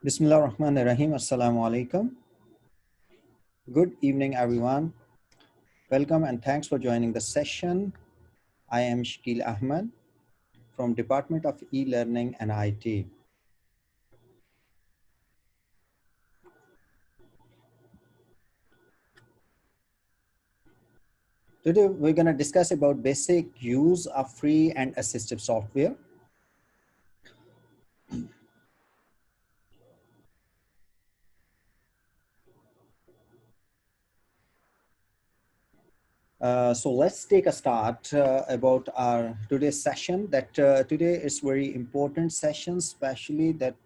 Bismillah ar-Rahman ar-Rahim. Assalamu alaikum. Good evening, everyone. Welcome and thanks for joining the session. I am Shakil Ahmed from Department of eLearning and IT. Today, we're going to discuss about basic use of free and assistive software. So let's take a start about our today's session. Today is very important session, especially that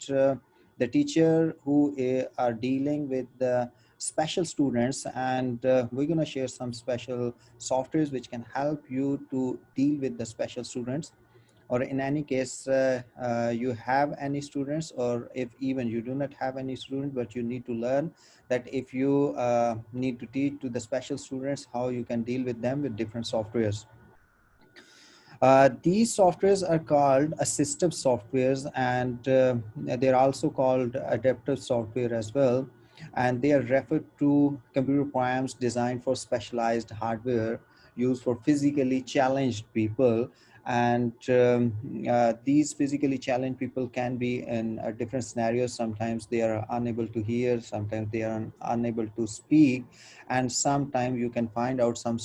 the teacher who are dealing with the special students, and we're going to share some special softwares which can help you to deal with the special students, or in any case you have any students, or if even you do not have any student but you need to learn that if you need to teach to the special students how you can deal with them with different softwares. These softwares are called assistive softwares, and they're also called adaptive software as well, and they are referred to computer programs designed for specialized hardware used for physically challenged people. And these physically challenged people can be in different scenarios. Sometimes they are unable to hear, sometimes they are unable to speak, and sometimes you can find out some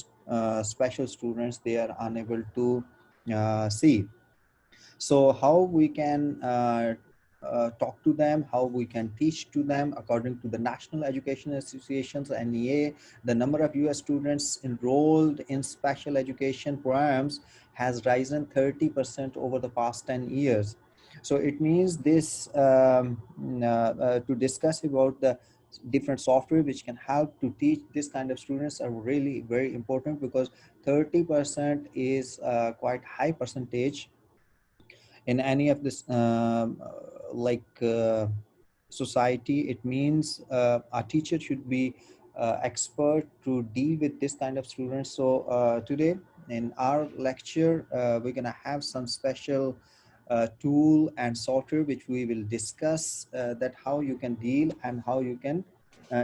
special students, they are unable to see. So how we can talk to them, how we can teach to them according to the National Education Association's NEA, the number of US students enrolled in special education programs has risen 30% over the past 10 years. So it means this to discuss about the different software which can help to teach this kind of students are really very important, because 30% is quite high percentage in any of this society. It means a teacher should be expert to deal with this kind of students. So today in our lecture we're going to have some special tool and software which we will discuss, that how you can deal and how you can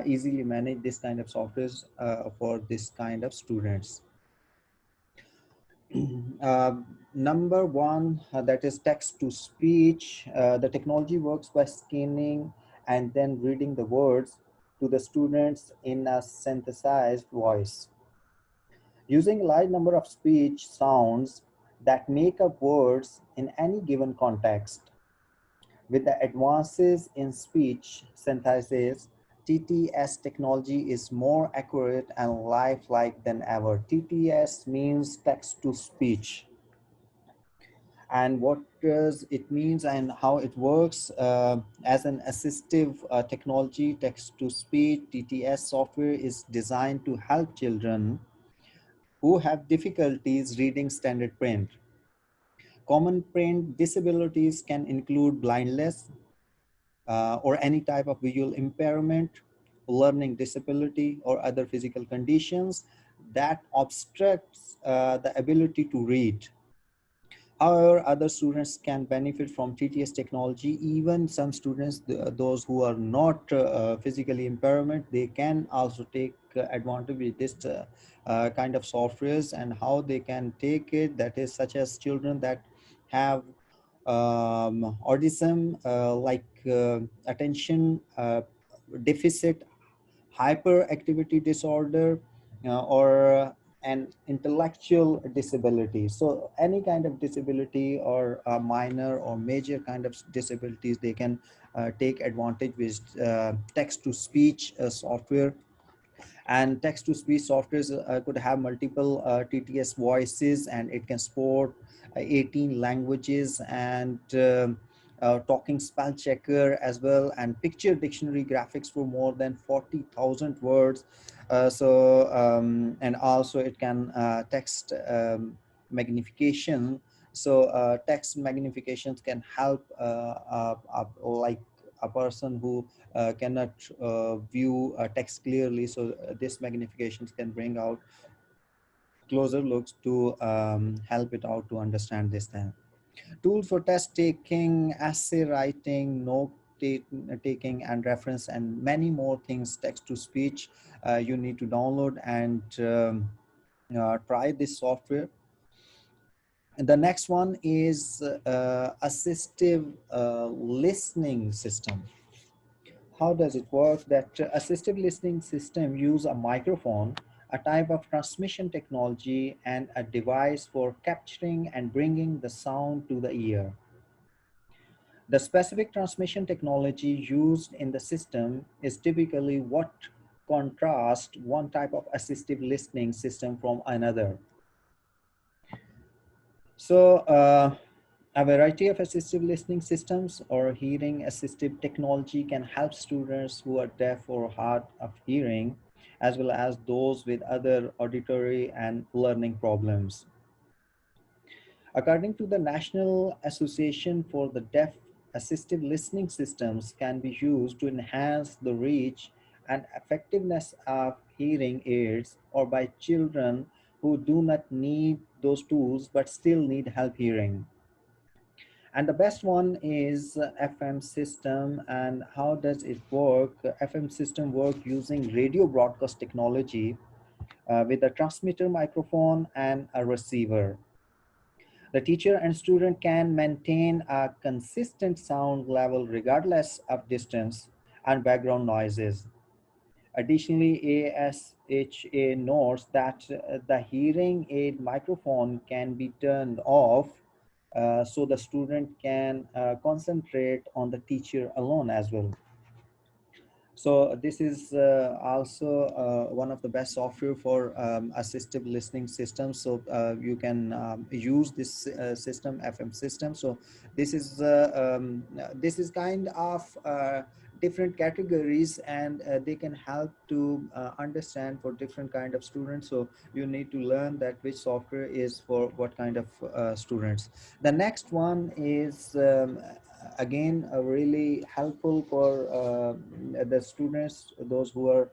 easily manage this kind of softwares for this kind of students. Uh, Number one, that is text to speech. The technology works by scanning and then reading the words to the students in a synthesized voice. Using a large number of speech sounds that make up words in any given context. With the advances in speech synthesis, TTS technology is more accurate and lifelike than ever. TTS means text to speech. And what does it means and how it works? As an assistive technology, text to speech, TTS software is designed to help children who have difficulties reading standard print. Common print disabilities can include blindness or any type of visual impairment, learning disability, or other physical conditions that obstructs the ability to read. However, other students can benefit from TTS technology. Even some students, those who are not physically impairment, they can also take advantage of this kind of softwares. And how they can take it, that is such as children that have autism, attention deficit hyperactivity disorder, or an intellectual disability. So any kind of disability, or a minor or major kind of disabilities, they can take advantage with text to speech software. And text to speech software could have multiple TTS voices, and it can support 18 languages, and talking spell checker as well, and picture dictionary graphics for more than 40,000 words. And also it can text magnification. So text magnifications can help like a person who cannot view text clearly. So this magnifications can bring out closer looks to help it out to understand this thing. Tools for test taking, essay writing, note taking and reference and many more things, text to speech. You need to download and try this software. And the next one is assistive listening system. How does it work? That assistive listening system use a microphone, a type of transmission technology, and a device for capturing and bringing the sound to the ear. The specific transmission technology used in the system is typically what contrasts one type of assistive listening system from another. So a variety of assistive listening systems or hearing assistive technology can help students who are deaf or hard of hearing, as well as those with other auditory and learning problems. According to the National Association for the Deaf, assistive listening systems can be used to enhance the reach and effectiveness of hearing aids, or by children who do not need those tools but still need help hearing. And the best one is FM system. And how does it work? FM system work using radio broadcast technology with a transmitter microphone and a receiver. The teacher and student can maintain a consistent sound level regardless of distance and background noises. Additionally, ASHA notes that the hearing aid microphone can be turned off so the student can concentrate on the teacher alone as well. So this is also one of the best software for assistive listening systems. So you can use this system, FM system. So this is kind of different categories, and they can help to understand for different kind of students. So you need to learn that which software is for what kind of students. The next one is again really helpful for the students, those who are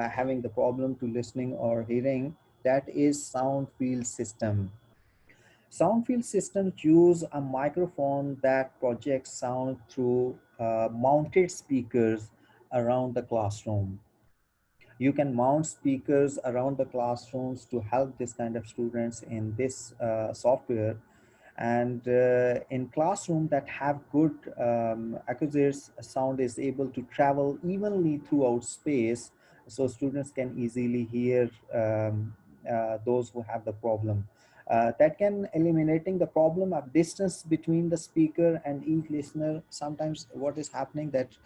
having the problem to listening or hearing. That is sound field system. Sound field systems use a microphone that projects sound through mounted speakers around the classroom. You can mount speakers around the classrooms to help this kind of students in this software. And in classroom that have good acoustics, sound is able to travel evenly throughout space, so students can easily hear those who have the problem. That can eliminating the problem of distance between the speaker and each listener. Sometimes what is happening that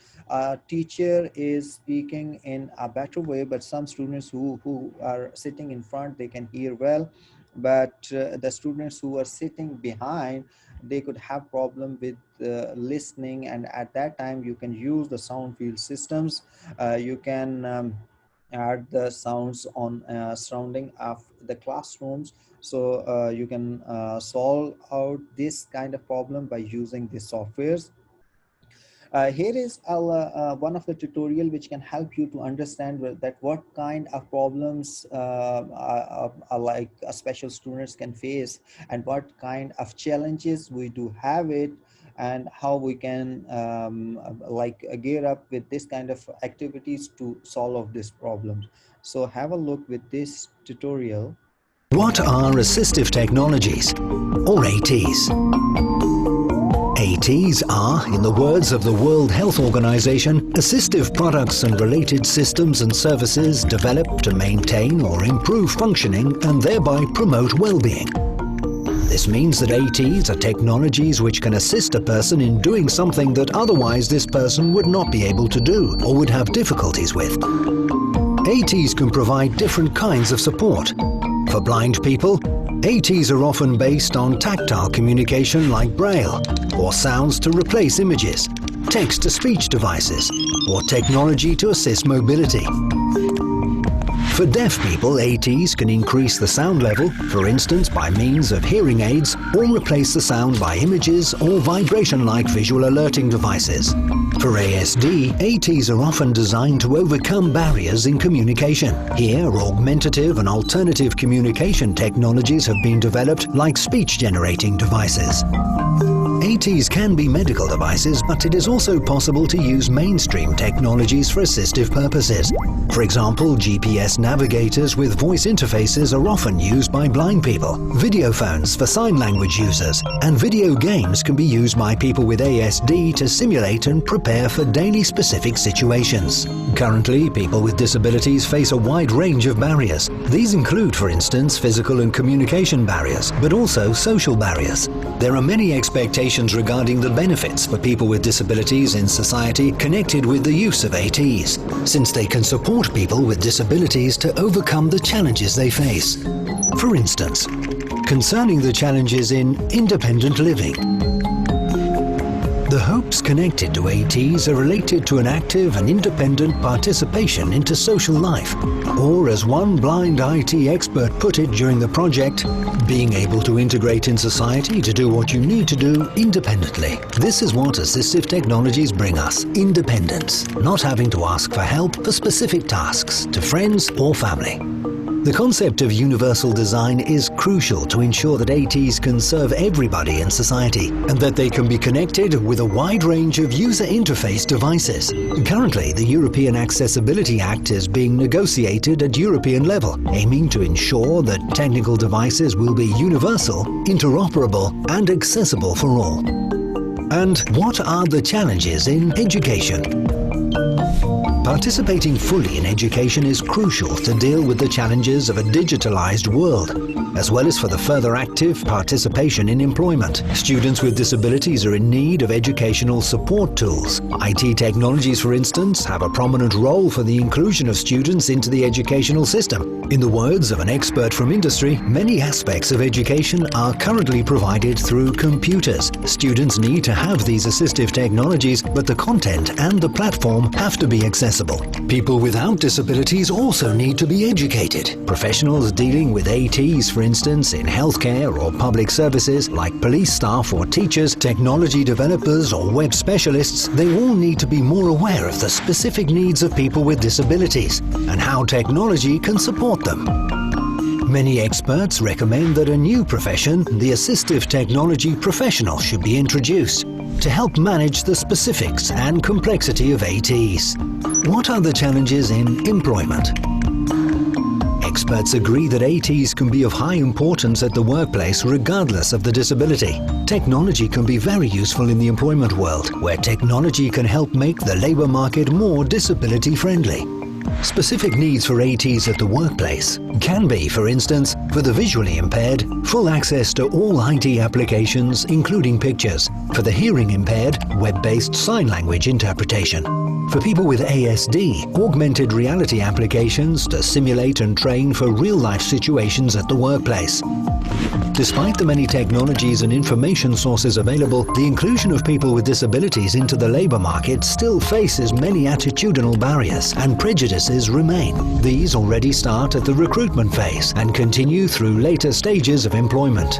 teacher is speaking in a better way, but some students who are sitting in front, they can hear well, but the students who are sitting behind, they could have problem with listening. And at that time you can use the sound field systems. You can add the sounds on surrounding of the classrooms, so you can solve out this kind of problem by using these softwares. Here is one of the tutorial which can help you to understand that what kind of problems like special students can face, and what kind of challenges we do have it, and how we can gear up with this kind of activities to solve these problems. So have a look with this tutorial. What are assistive technologies, or ATs? ATs are, in the words of the World Health Organization, assistive products and related systems and services developed to maintain or improve functioning and thereby promote well-being. This means that ATs are technologies which can assist a person in doing something that otherwise this person would not be able to do or would have difficulties with. ATs can provide different kinds of support. For blind people, ATs are often based on tactile communication like Braille, or sounds to replace images, text-to-speech devices, or technology to assist mobility. For deaf people, ATs can increase the sound level, for instance by means of hearing aids, or replace the sound by images or vibration-like visual alerting devices. For ASD, ATs are often designed to overcome barriers in communication. Here, augmentative and alternative communication technologies have been developed, like speech-generating devices. ATs can be medical devices, but it is also possible to use mainstream technologies for assistive purposes. For example, GPS navigators with voice interfaces are often used by blind people, video phones for sign language users, and video games can be used by people with ASD to simulate and prepare for daily specific situations. Currently, people with disabilities face a wide range of barriers. These include, for instance, physical and communication barriers, but also social barriers. There are many expectations regarding the benefits for people with disabilities in society connected with the use of ATs, since they can support people with disabilities to overcome the challenges they face. For instance, concerning the challenges in independent living. The hopes connected to ATs are related to an active and independent participation into social life, or as one blind IT expert put it during the project, being able to integrate in society to do what you need to do independently. This is what assistive technologies bring us: independence, not having to ask for help for specific tasks to friends or family. The concept of universal design is crucial to ensure that ATs can serve everybody in society and that they can be connected with a wide range of user interface devices. Currently, the European Accessibility Act is being negotiated at European level, aiming to ensure that technical devices will be universal, interoperable, and accessible for all. And what are the challenges in education? Participating fully in education is crucial to deal with the challenges of a digitalized world, as well as for the further active participation in employment. Students with disabilities are in need of educational support tools. IT technologies, for instance, have a prominent role for the inclusion of students into the educational system. In the words of an expert from industry, many aspects of education are currently provided through computers. Students need to have these assistive technologies, but the content and the platform have to be accessible. People without disabilities also need to be educated. Professionals dealing with ATs, for instance, in healthcare or public services, like police staff or teachers, technology developers or web specialists, they all need to be more aware of the specific needs of people with disabilities and how technology can support them. Many experts recommend that a new profession, the assistive technology professional, should be introduced to help manage the specifics and complexity of ATs. What are the challenges in employment? Experts agree that ATs can be of high importance at the workplace regardless of the disability. Technology can be very useful in the employment world, where technology can help make the labor market more disability friendly. Specific needs for ATs at the workplace can be, for instance, for the visually impaired, full access to all IT applications, including pictures; for the hearing impaired, web-based sign language interpretation; for people with ASD, augmented reality applications to simulate and train for real-life situations at the workplace. Despite the many technologies and information sources available, the inclusion of people with disabilities into the labor market still faces many attitudinal barriers, and prejudices remain. These already start at the recruitment phase and continue through later stages of employment.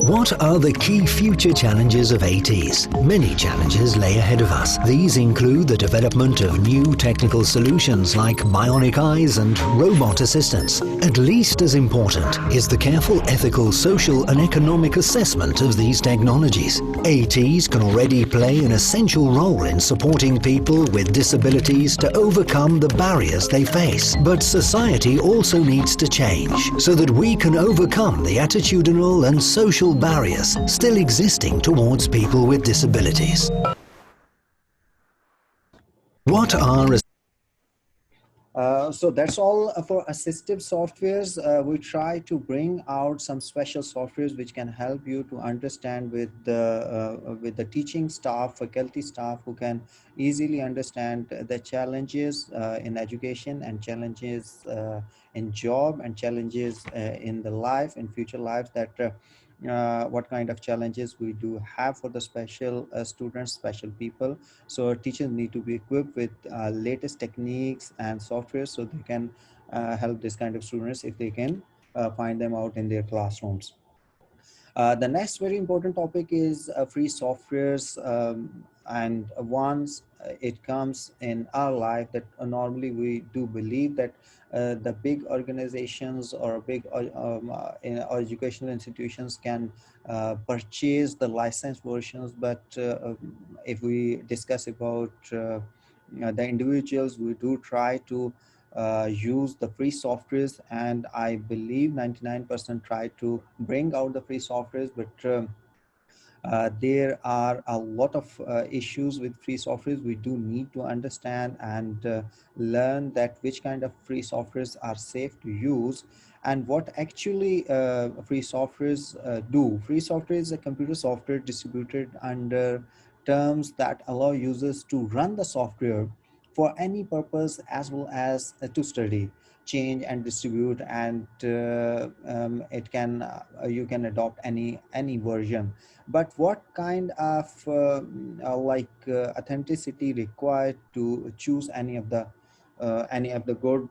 What are the key future challenges of ATs? Many challenges lay ahead of us. These include the development of new technical solutions like bionic eyes and robot assistants. At least as important is the careful ethical, social and economic assessment of these technologies. ATs can already play an essential role in supporting people with disabilities to overcome the barriers they face. But society also needs to change so that we can overcome the attitudinal and social barriers still existing towards people with disabilities. What are So that's all for assistive softwares. We try to bring out some special softwares which can help you to understand with the teaching staff, faculty staff, who can easily understand the challenges in education and challenges in job and challenges in the life, in future lives, that what kind of challenges we do have for the special students, special people. So teachers need to be equipped with latest techniques and software so they can help this kind of students if they can find them out in their classrooms. The next very important topic is free softwares, and once it comes in our life, that normally we do believe that the big organizations or big educational institutions can purchase the licensed versions, but if we discuss about the individuals, we do try to use the free softwares, and I believe 99% try to bring out the free softwares, but there are a lot of issues with free softwares. We do need to understand and learn that which kind of free softwares are safe to use, and what actually free softwares do. Free software is a computer software distributed under terms that allow users to run the software for any purpose, as well as to study, change and distribute, and it can you can adopt any version. But what kind of authenticity required to choose any of the good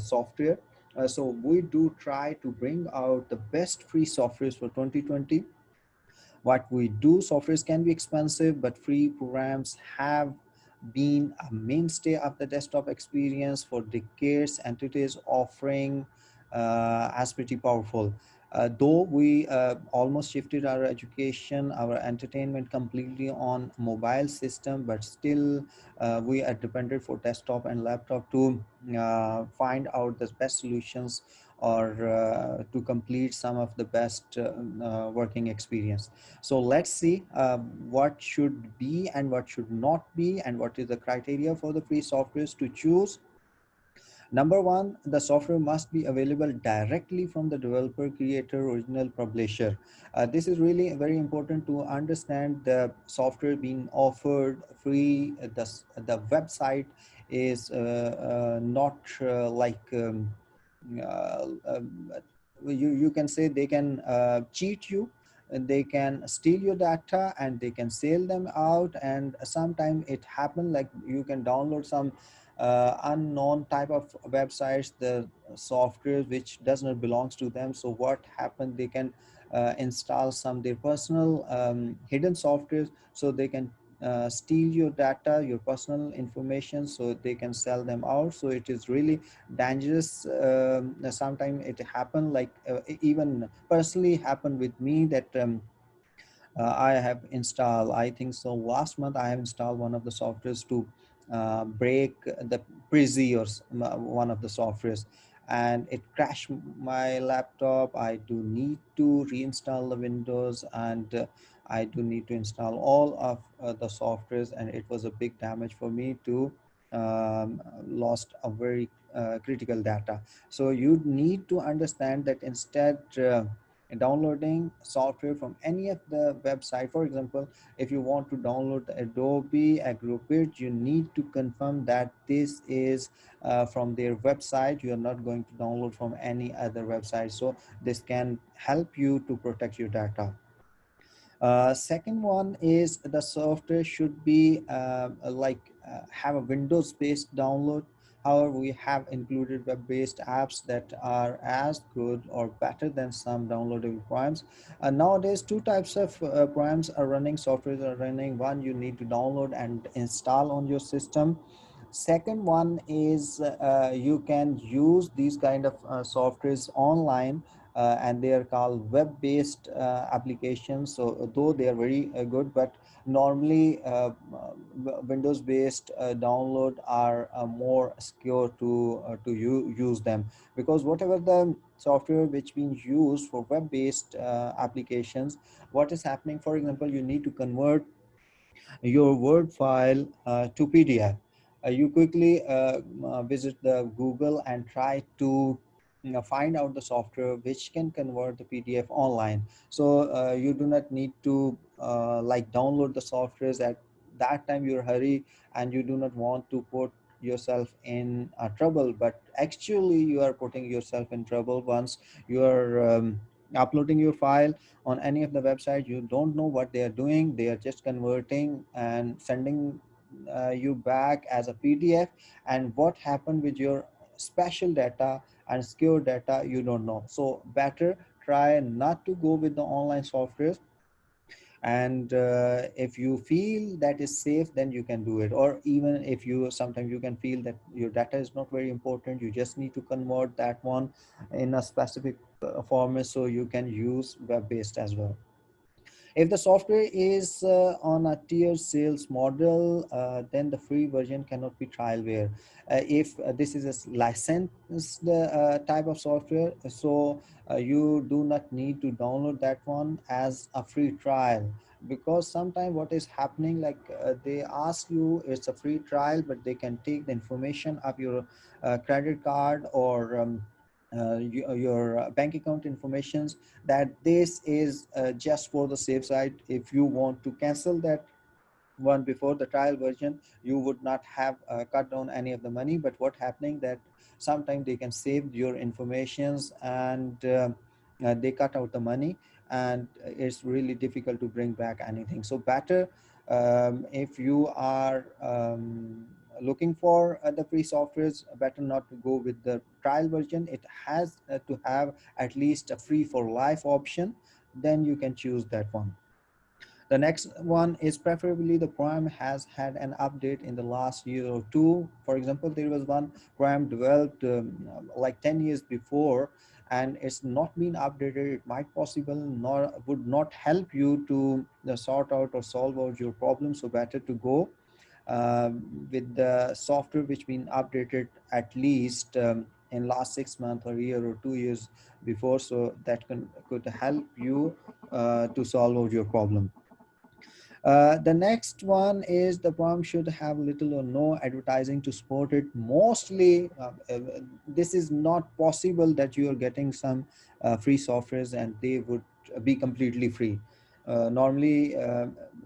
software? So we do try to bring out the best free softwares for 2020. What we do, softwares can be expensive, but free programs have been a mainstay of the desktop experience for decades, and it is offering as pretty powerful. Though we almost shifted our education, our entertainment completely on mobile system, but still we are dependent for desktop and laptop to find out the best solutions, or to complete some of the best working experience. So let's see what should be and what should not be, and what is the criteria for the free softwares to choose. Number one, the software must be available directly from the developer, creator, original publisher. This is really very important to understand. The software being offered free, the website is not you can say they can cheat you, and they can steal your data, and they can sell them out. And sometimes it happen like you can download some unknown type of websites, the software which does not belongs to them. So what happened, they can install some their personal hidden softwares, so they can steal your data, your personal information, so they can sell them out. So it is really dangerous. Sometimes it happen like even personally happened with me, that I have installed, I think so last month I have installed one of the softwares to break the Prezi, or one of the softwares, and it crashed my laptop. I do need to reinstall the Windows, and I do need to install all of the softwares, and it was a big damage for me to lost a very critical data. So you need to understand that instead downloading software from any of the website, for example, if you want to download Adobe Acrobat, you need to confirm that this is from their website. You are not going to download from any other website, so this can help you to protect your data. Second one is the software should be have a Windows-based download. However, we have included web-based apps that are as good or better than some downloadable programs. Nowadays, two types of programs are running, softwares are running. One you need to download and install on your system. Second one is you can use these kind of softwares online, and they are called web-based applications. So though they are very good, but normally Windows-based download are more secure to use them, because whatever the software which being used for web-based applications, what is happening, for example, you need to convert your Word file to PDF. You quickly visit the Google and try to find out the software which can convert the PDF online. So you do not need to download the softwares at that time. You're hurry and you do not want to put yourself in trouble, but actually you are putting yourself in trouble once you are uploading your file on any of the website. You don't know what they are doing. They are just converting and sending you back as a PDF. And what happened with your special data and secure data you don't know. So better try not to go with the online software. And if you feel that is safe, then you can do it. Or even if you sometimes you can feel that your data is not very important, you just need to convert that one in a specific format, so you can use web-based as well. If the software is on a tier sales model, then the free version cannot be trialware. If this is a licensed type of software, so you do not need to download that one as a free trial. Because sometimes what is happening, like they ask you it's a free trial, but they can take the information of your credit card or your bank account informations, that this is just for the safe side. If you want to cancel that one before the trial version, you would not have cut down any of the money. But what happening that sometimes they can save your informations, and they cut out the money, and it's really difficult to bring back anything. So better, if you are looking for the free softwares, better not to go with the trial version. It has to have at least a free for life option, then you can choose that one. The next one is preferably the program has had an update in the last year or two. For example, there was one program developed like 10 years before, and it's not been updated. It might possible nor would not help you to sort out or solve out your problem. So better to go with the software which been updated at least in last 6 months or year or 2 years before. So that could help you to solve out your problem. The next one is the program should have little or no advertising to support it. Mostly, this is not possible that you are getting some free softwares and they would be completely free. Normally,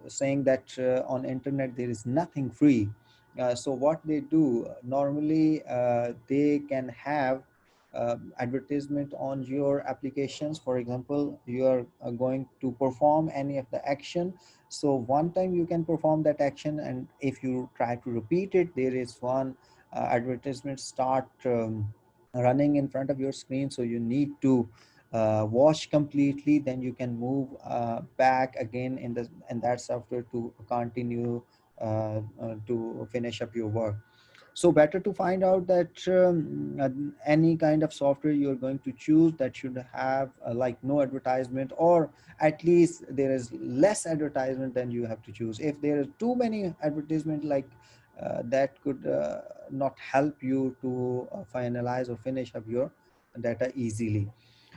saying that on internet there is nothing free. So what they do normally, they can have advertisement on your applications. For example, you are going to perform any of the action, so one time you can perform that action, and if you try to repeat it, there is one advertisement start running in front of your screen. So you need to watch completely, then you can move back again in that software to continue to finish up your work. So better to find out that any kind of software you're going to choose, that should have like no advertisement, or at least there is less advertisement than you have to choose. If there are too many advertisement, like that could not help you to finalize or finish up your data easily.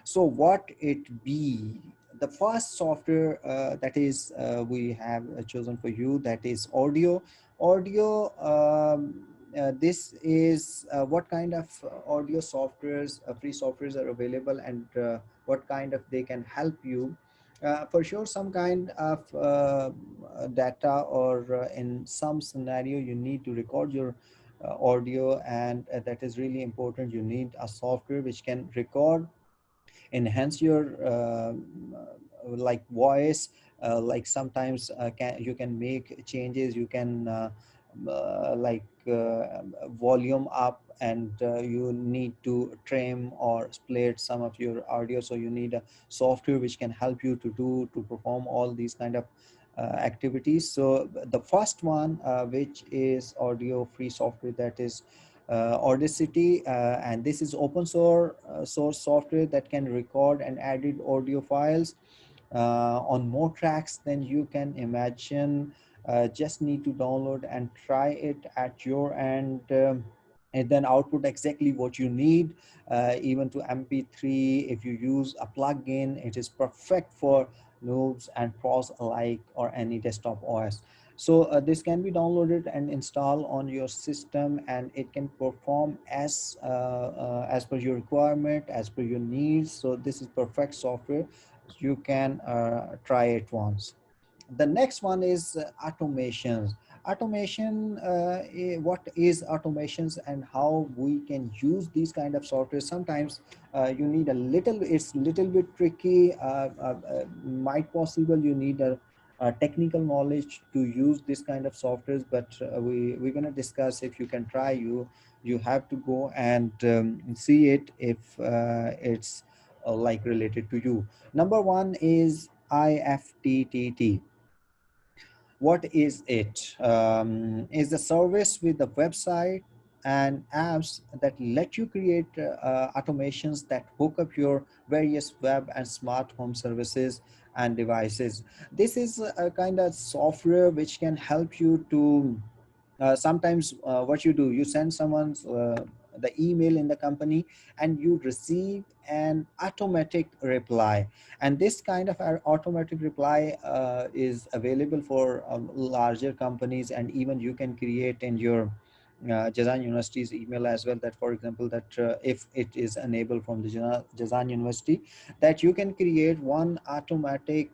So what it be, the first software that is we have chosen for you, that is audio. This is what kind of audio softwares, free softwares are available, and what kind of they can help you. For sure, some kind of data, or in some scenario you need to record your audio, and that is really important. You need a software which can record, enhance your like voice, like sometimes you can make changes, you can like volume up, and you need to trim or split some of your audio. So you need a software which can help you to perform all these kind of activities. So the first one, which is audio free software, that is Audacity, and this is open source software that can record and edit audio files on more tracks than you can imagine. Just need to download and try it at your end, and then output exactly what you need, even to MP3. If you use a plugin, it is perfect for noobs and pros alike, or any desktop OS. So this can be downloaded and installed on your system, and it can perform as per your requirement, as per your needs. So this is perfect software. You can try it once. The next one is automations. What is automations, and how we can use these kind of software? Sometimes you need a little, it's little bit tricky, might possible you need technical knowledge to use this kind of softwares, but we're going to discuss. If you can try, you have to go and see it if it's like related to you. Number one is IFTTT. What is it? Is a service with a website and apps that let you create automations that hook up your various web and smart home services and devices. This is a kind of software which can help you to sometimes what you do, you send someone's the email in the company, and you receive an automatic reply. And this kind of automatic reply is available for larger companies, and even you can create in your Jazan University's email as well, that for example, that if it is enabled from the Jazan University, that you can create one automatic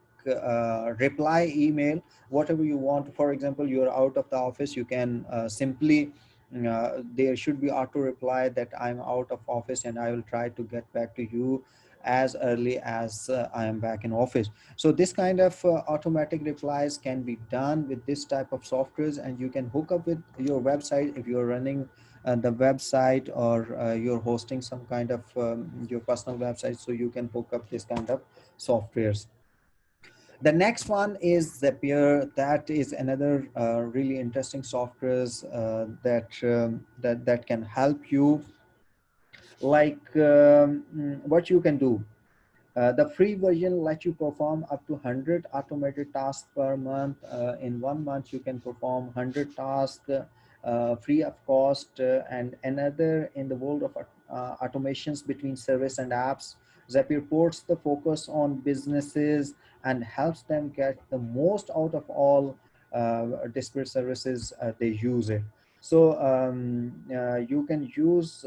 reply email, whatever you want. For example, you're out of the office, you can simply there should be auto reply that I'm out of office and I will try to get back to you as early as I am back in office. So this kind of automatic replies can be done with this type of softwares, and you can hook up with your website if you're running the website, or you're hosting some kind of your personal website, so you can hook up this kind of softwares. The next one is Zapier. That is another really interesting softwares that can help you. Like what you can do. The free version lets you perform up to 100 automated tasks per month. In 1 month, you can perform 100 tasks free of cost. And another in the world of automations between service and apps, Zapier puts the focus on businesses and helps them get the most out of all disparate services they use it. So you can use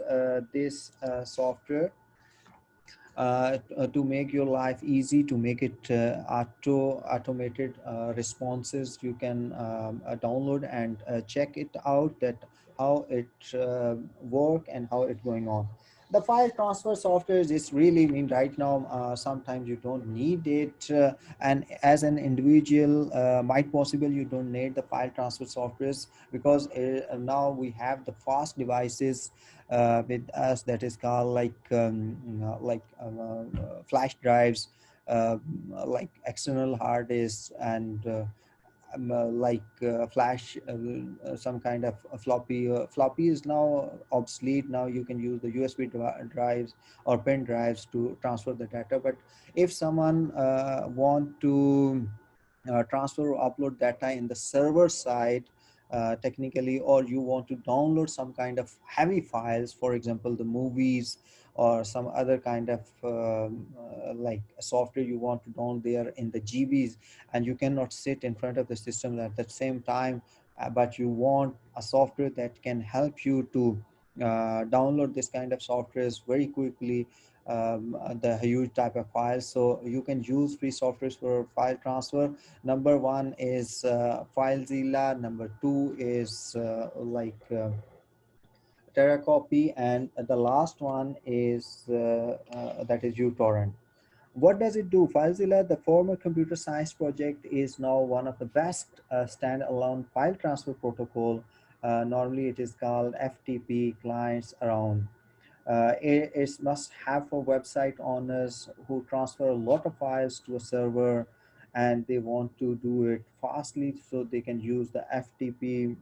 this software to make your life easy, to make it automated responses. You can download and check it out, that how it work and how it going on. The file transfer software is really, I mean, right now sometimes you don't need it, and as an individual might possible you don't need the file transfer softwares, because now we have the fast devices with us, that is called like flash drives, like external hard disks, and flash, some kind of a floppy. Floppy is now obsolete. Now you can use the USB drives or pen drives to transfer the data. But if someone want to transfer or upload data in the server side, technically, or you want to download some kind of heavy files, for example the movies or some other kind of like software you want to download there in the GBs, and you cannot sit in front of the system at the same time, but you want a software that can help you to download this kind of softwares very quickly, the huge type of files. So you can use free softwares for file transfer. Number one is FileZilla. Number two is TerraCopy, and the last one is that is uTorrent. What does it do? FileZilla, the former computer science project, is now one of the best standalone file transfer protocol. Normally, it is called FTP clients around. It must have for website owners who transfer a lot of files to a server, and they want to do it fastly, so they can use the FTP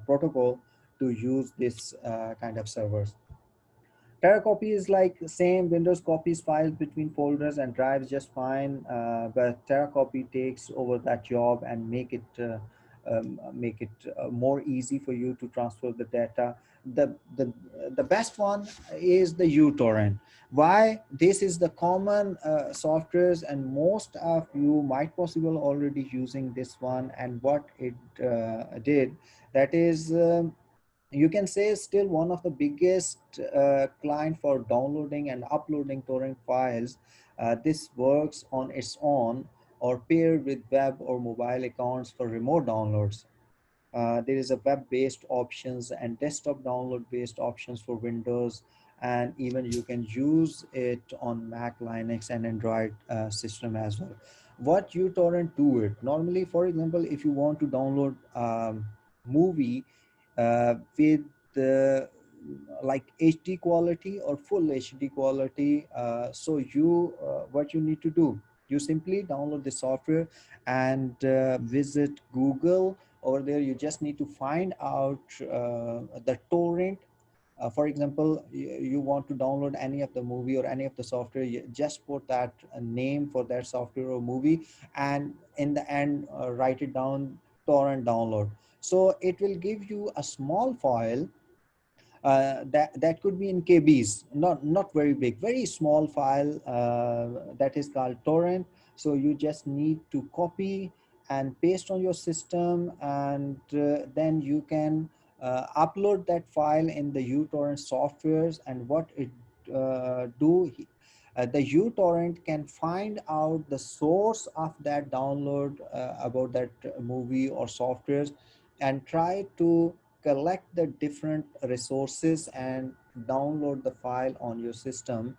protocol to use this kind of servers. TerraCopy is like the same. Windows copies files between folders and drives just fine, but TerraCopy takes over that job and make it more easy for you to transfer the data. The, the, the best one is the uTorrent. Why? This is the common softwares, and most of you might possible already using this one. And what it did, that is you can say still one of the biggest client for downloading and uploading torrent files. This works on its own or paired with web or mobile accounts for remote downloads. There is a web-based options and desktop download-based options for Windows, and even you can use it on Mac, Linux, and Android system as well. What uTorrent do it normally, for example, if you want to download movie with the like HD quality or full HD quality, so you what you need to do, you simply download the software and visit Google. Over there you just need to find out the torrent. For example, you want to download any of the movie or any of the software, you just put that name for that software or movie, and in the end write it down, torrent download. So it will give you a small file that could be in KBs, not very big, very small file that is called torrent. So you just need to copy and paste on your system, and then you can upload that file in the uTorrent softwares. And what it the uTorrent can find out the source of that download about that movie or softwares, and try to collect the different resources and download the file on your system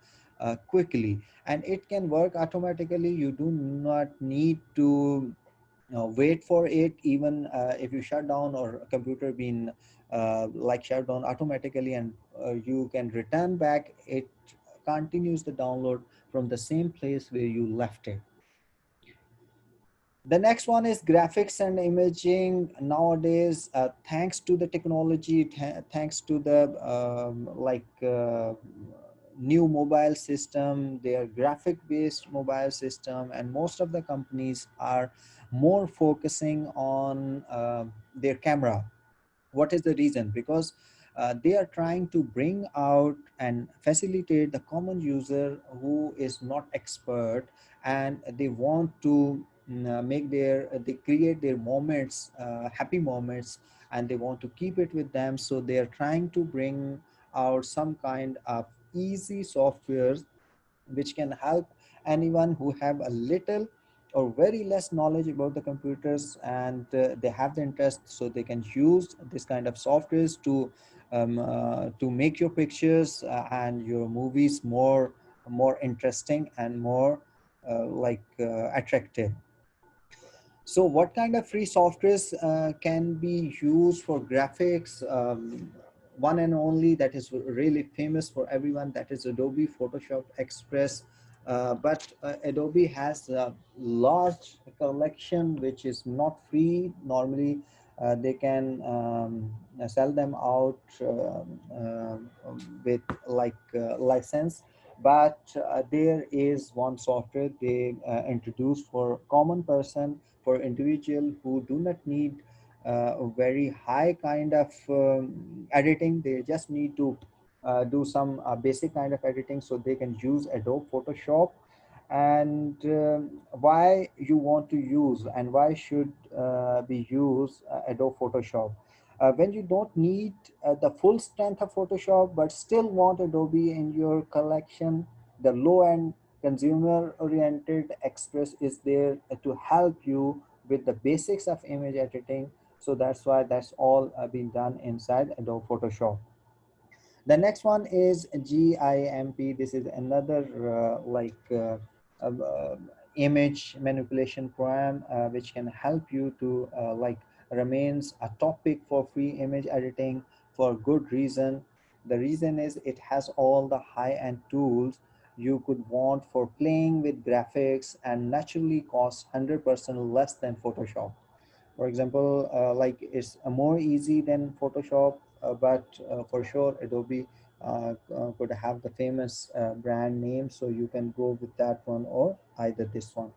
quickly. And it can work automatically. You do not need to wait for it. Even if you shut down or a computer being like shut down automatically, and you can return back, it continues the download from the same place where you left it. The next one is graphics and imaging. Nowadays, thanks to the technology, thanks to the new mobile system, their graphic based mobile system, and most of the companies are more focusing on their camera. What is the reason? Because they are trying to bring out and facilitate the common user who is not expert, and they want to make their they create their moments, happy moments, and they want to keep it with them. So they are trying to bring out some kind of easy softwares which can help anyone who have a little or very less knowledge about the computers, and they have the interest, so they can use this kind of softwares to make your pictures and your movies more interesting and more attractive. So what kind of free softwares can be used for graphics? One and only that is really famous for everyone, that is Adobe Photoshop Express. But Adobe has a large collection which is not free. Normally, they can sell them out with license. But there is one software they introduced for common person, for individual who do not need a very high kind of editing. They just need to do some basic kind of editing, so they can use Adobe Photoshop. And why you want to use and why should be used Adobe Photoshop? When you don't need the full strength of Photoshop but still want Adobe in your collection, the low end consumer oriented Express is there to help you with the basics of image editing. So that's why that's all been done inside Adobe Photoshop. The next one is GIMP. This is another uh, uh, image manipulation program which can help you to remains a topic for free image editing for good reason. The reason is it has all the high-end tools you could want for playing with graphics, and naturally costs 100% less than Photoshop. For example, it's more easy than Photoshop, but for sure Adobe could have the famous brand name, so you can go with that one or either this one.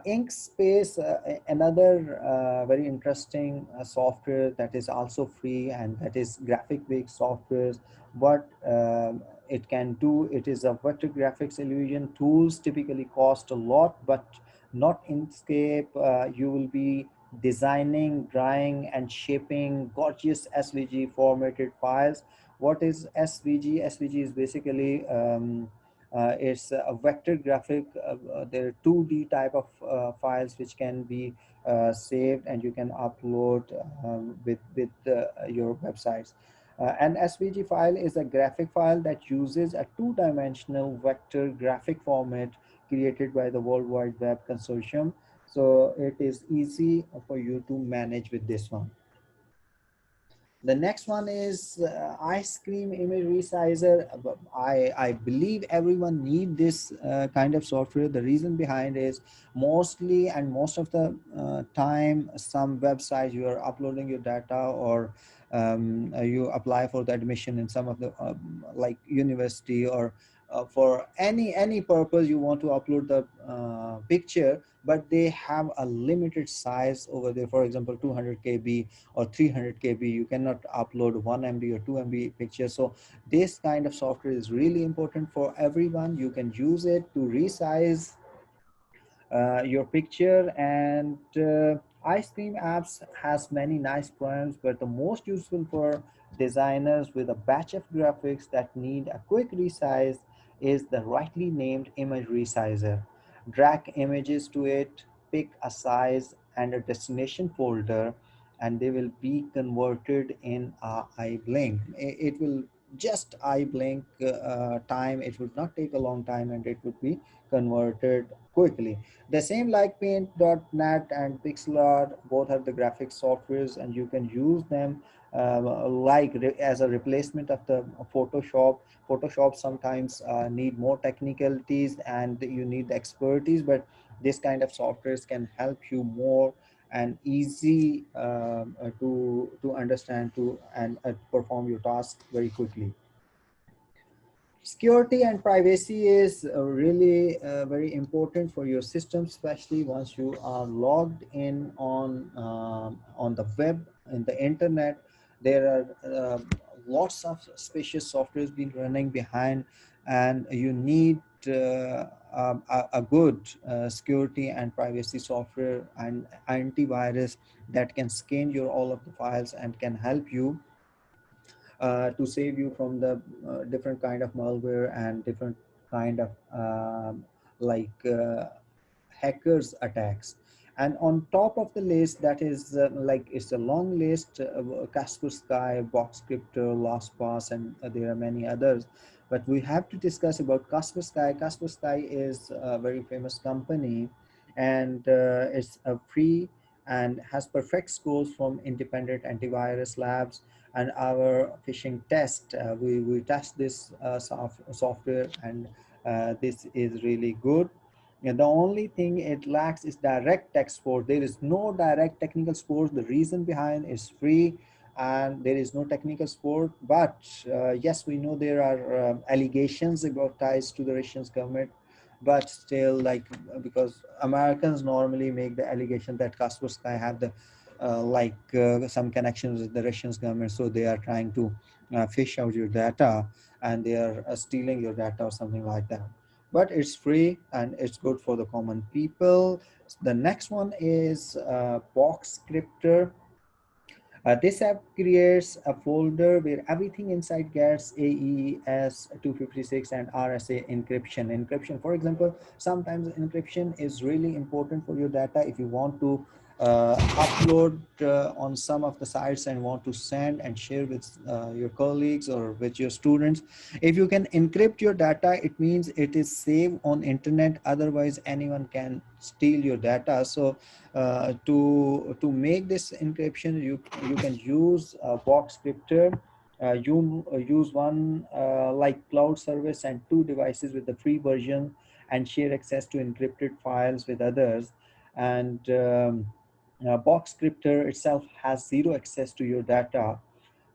Inkspace, another very interesting software that is also free, and that is graphic based software. What it can do, it is a vector graphics illusion tools, typically cost a lot, but not Inkscape. You will be designing, drawing, and shaping gorgeous SVG formatted files. What is SVG? SVG is basically it's a vector graphic. There are 2D type of files which can be saved and you can upload with your websites. An SVG file is a graphic file that uses a two-dimensional vector graphic format created by the World Wide Web Consortium. So it is easy for you to manage with this one. The next one is ice cream image resizer. I believe everyone need this kind of software. The reason behind is mostly and most of the time, some websites you are uploading your data, or you apply for the admission in some of the like university, or for any purpose you want to upload the picture, but they have a limited size over there. For example, 200 KB or 300 KB, you cannot upload 1 MB or 2 MB picture. So this kind of software is really important for everyone. You can use it to resize your picture. And ice cream apps has many nice poems, but the most useful for designers with a batch of graphics that need a quick resize is the rightly named image resizer. Drag images to it, pick a size and a destination folder, and they will be converted in a eye blink. It will just eye blink time. It would not take a long time, and it would be converted quickly. The same like Paint.net and Pixelart, both are the graphic softwares, and you can use them as a replacement of the Photoshop. Photoshop sometimes need more technicalities and you need the expertise, but this kind of softwares can help you more and easy to understand to and perform your task very quickly. Security and privacy is really very important for your system, especially once you are logged in on the web, in the internet. There are lots of suspicious softwares been running behind, and you need a good security and privacy software and antivirus that can scan your all of the files and can help you to save you from the different kind of malware and different kind of like hackers attacks. And on top of the list, that is like it's a long list: Kaspersky, Boxcryptor, LastPass, and there are many others. But we have to discuss about Kaspersky. Kaspersky is a very famous company, and it's a free and has perfect scores from independent antivirus labs. And our phishing test, we test this software, and this is really good. And the only thing it lacks is direct tech support. There is no direct technical support. The reason behind is free, and there is no technical support. But yes, we know there are allegations about ties to the Russian government, but still, like, because Americans normally make the allegation that Kaspersky have the some connections with the Russian government, so they are trying to fish out your data, and they are stealing your data or something like that. But it's free and it's good for the common people. The next one is Box Scripter. This app creates a folder where everything inside gets AES 256 and RSA encryption. For example, sometimes encryption is really important for your data. If you want to upload on some of the sites and want to send and share with your colleagues or with your students, if you can encrypt your data, it means it is safe on internet. Otherwise, anyone can steal your data. So to make this encryption, you can use box scripter. You use one like cloud service and two devices with the free version, and share access to encrypted files with others. And box scripter itself has zero access to your data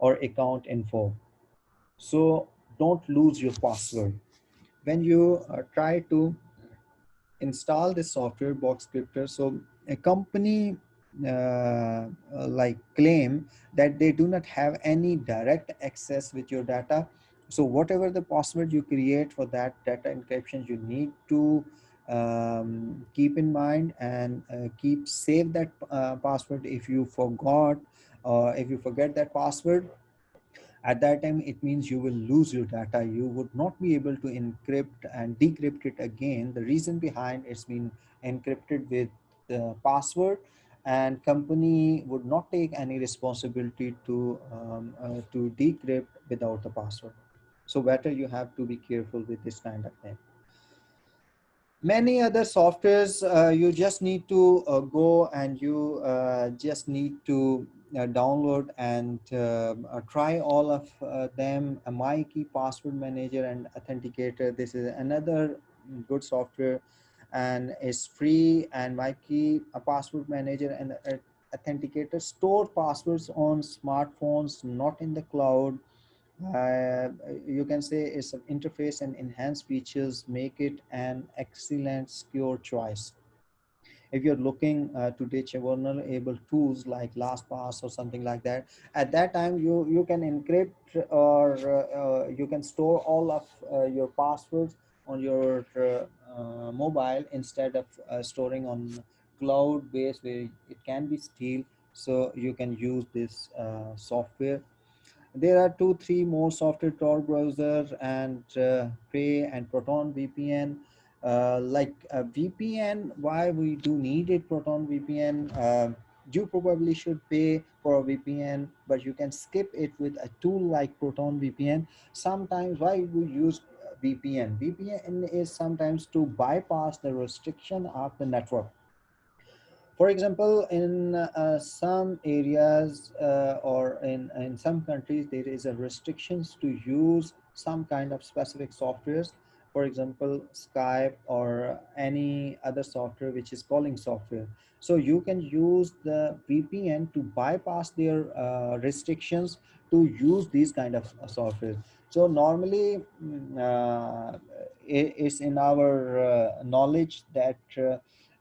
or account info, so don't lose your password. When you try to install this software box scripter, so a company like claim that they do not have any direct access with your data. So whatever the password you create for that data encryption, you need to keep in mind and keep save that password. If you forgot, or if you forget that password, at that time it means you will lose your data. You would not be able to encrypt and decrypt it again. The reason behind it's been encrypted with the password, and company would not take any responsibility to decrypt without the password. So better you have to be careful with this kind of thing. Many other softwares, you just need to go and you just need to download and try all of them. My key password manager and authenticator, this is another good software and it's free. And my key password manager and authenticator store passwords on smartphones, not in the cloud. You can say its interface and enhanced features make it an excellent secure choice. If you're looking to ditch a vulnerable tools like LastPass or something like that, at that time you can encrypt or you can store all of your passwords on your mobile instead of storing on cloud base where it can be steal. So you can use this software. There are two, three more software: Tor browser and Prey and Proton VPN. VPN, why we do need it? Proton VPN. You probably should pay for a VPN, but you can skip it with a tool like Proton VPN. Sometimes why we use VPN? VPN is sometimes to bypass the restriction of the network. For example, in some areas or in some countries, there is a restrictions to use some kind of specific softwares. For example, Skype or any other software which is calling software. So you can use the VPN to bypass their restrictions to use these kind of software. So normally, it's in our knowledge that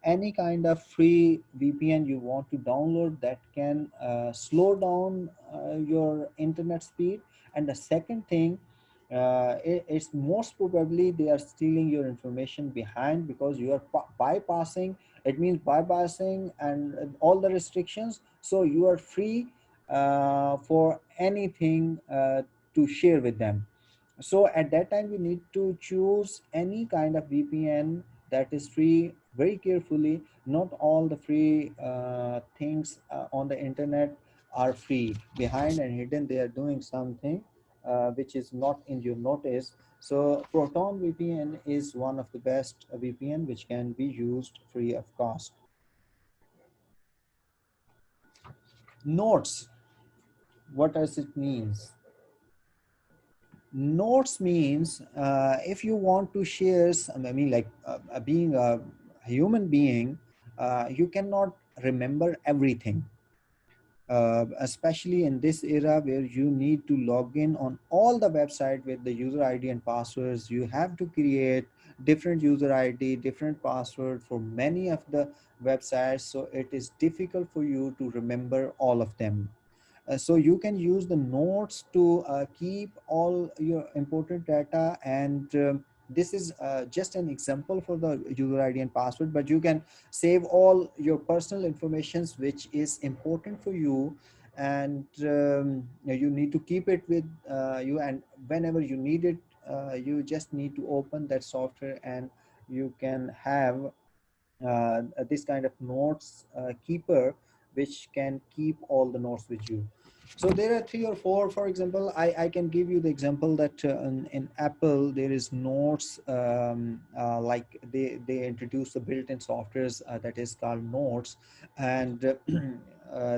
any kind of free VPN you want to download that can slow down your internet speed. And the second thing, it's most probably they are stealing your information behind because you are bypassing. It means bypassing and all the restrictions. So you are free for anything to share with them. So at that time you need to choose any kind of VPN that is free very carefully. Not all the free things on the internet are free. Behind and hidden they are doing something which is not in your notice. So Proton VPN is one of the best VPN which can be used free of cost. Notes, what does it means? Notes means if you want to share some, I mean, like being a human being, you cannot remember everything, especially in this era where you need to log in on all the website with the user ID and passwords. You have to create different user ID, different password for many of the websites. So it is difficult for you to remember all of them. So you can use the notes to keep all your important data. And this is just an example for the user ID and password, but you can save all your personal informations which is important for you. And you need to keep it with you, and whenever you need it, you just need to open that software and you can have this kind of notes keeper which can keep all the notes with you. So there are three or four. For example, I can give you the example that in Apple there is notes, like they introduce the built-in softwares that is called notes. And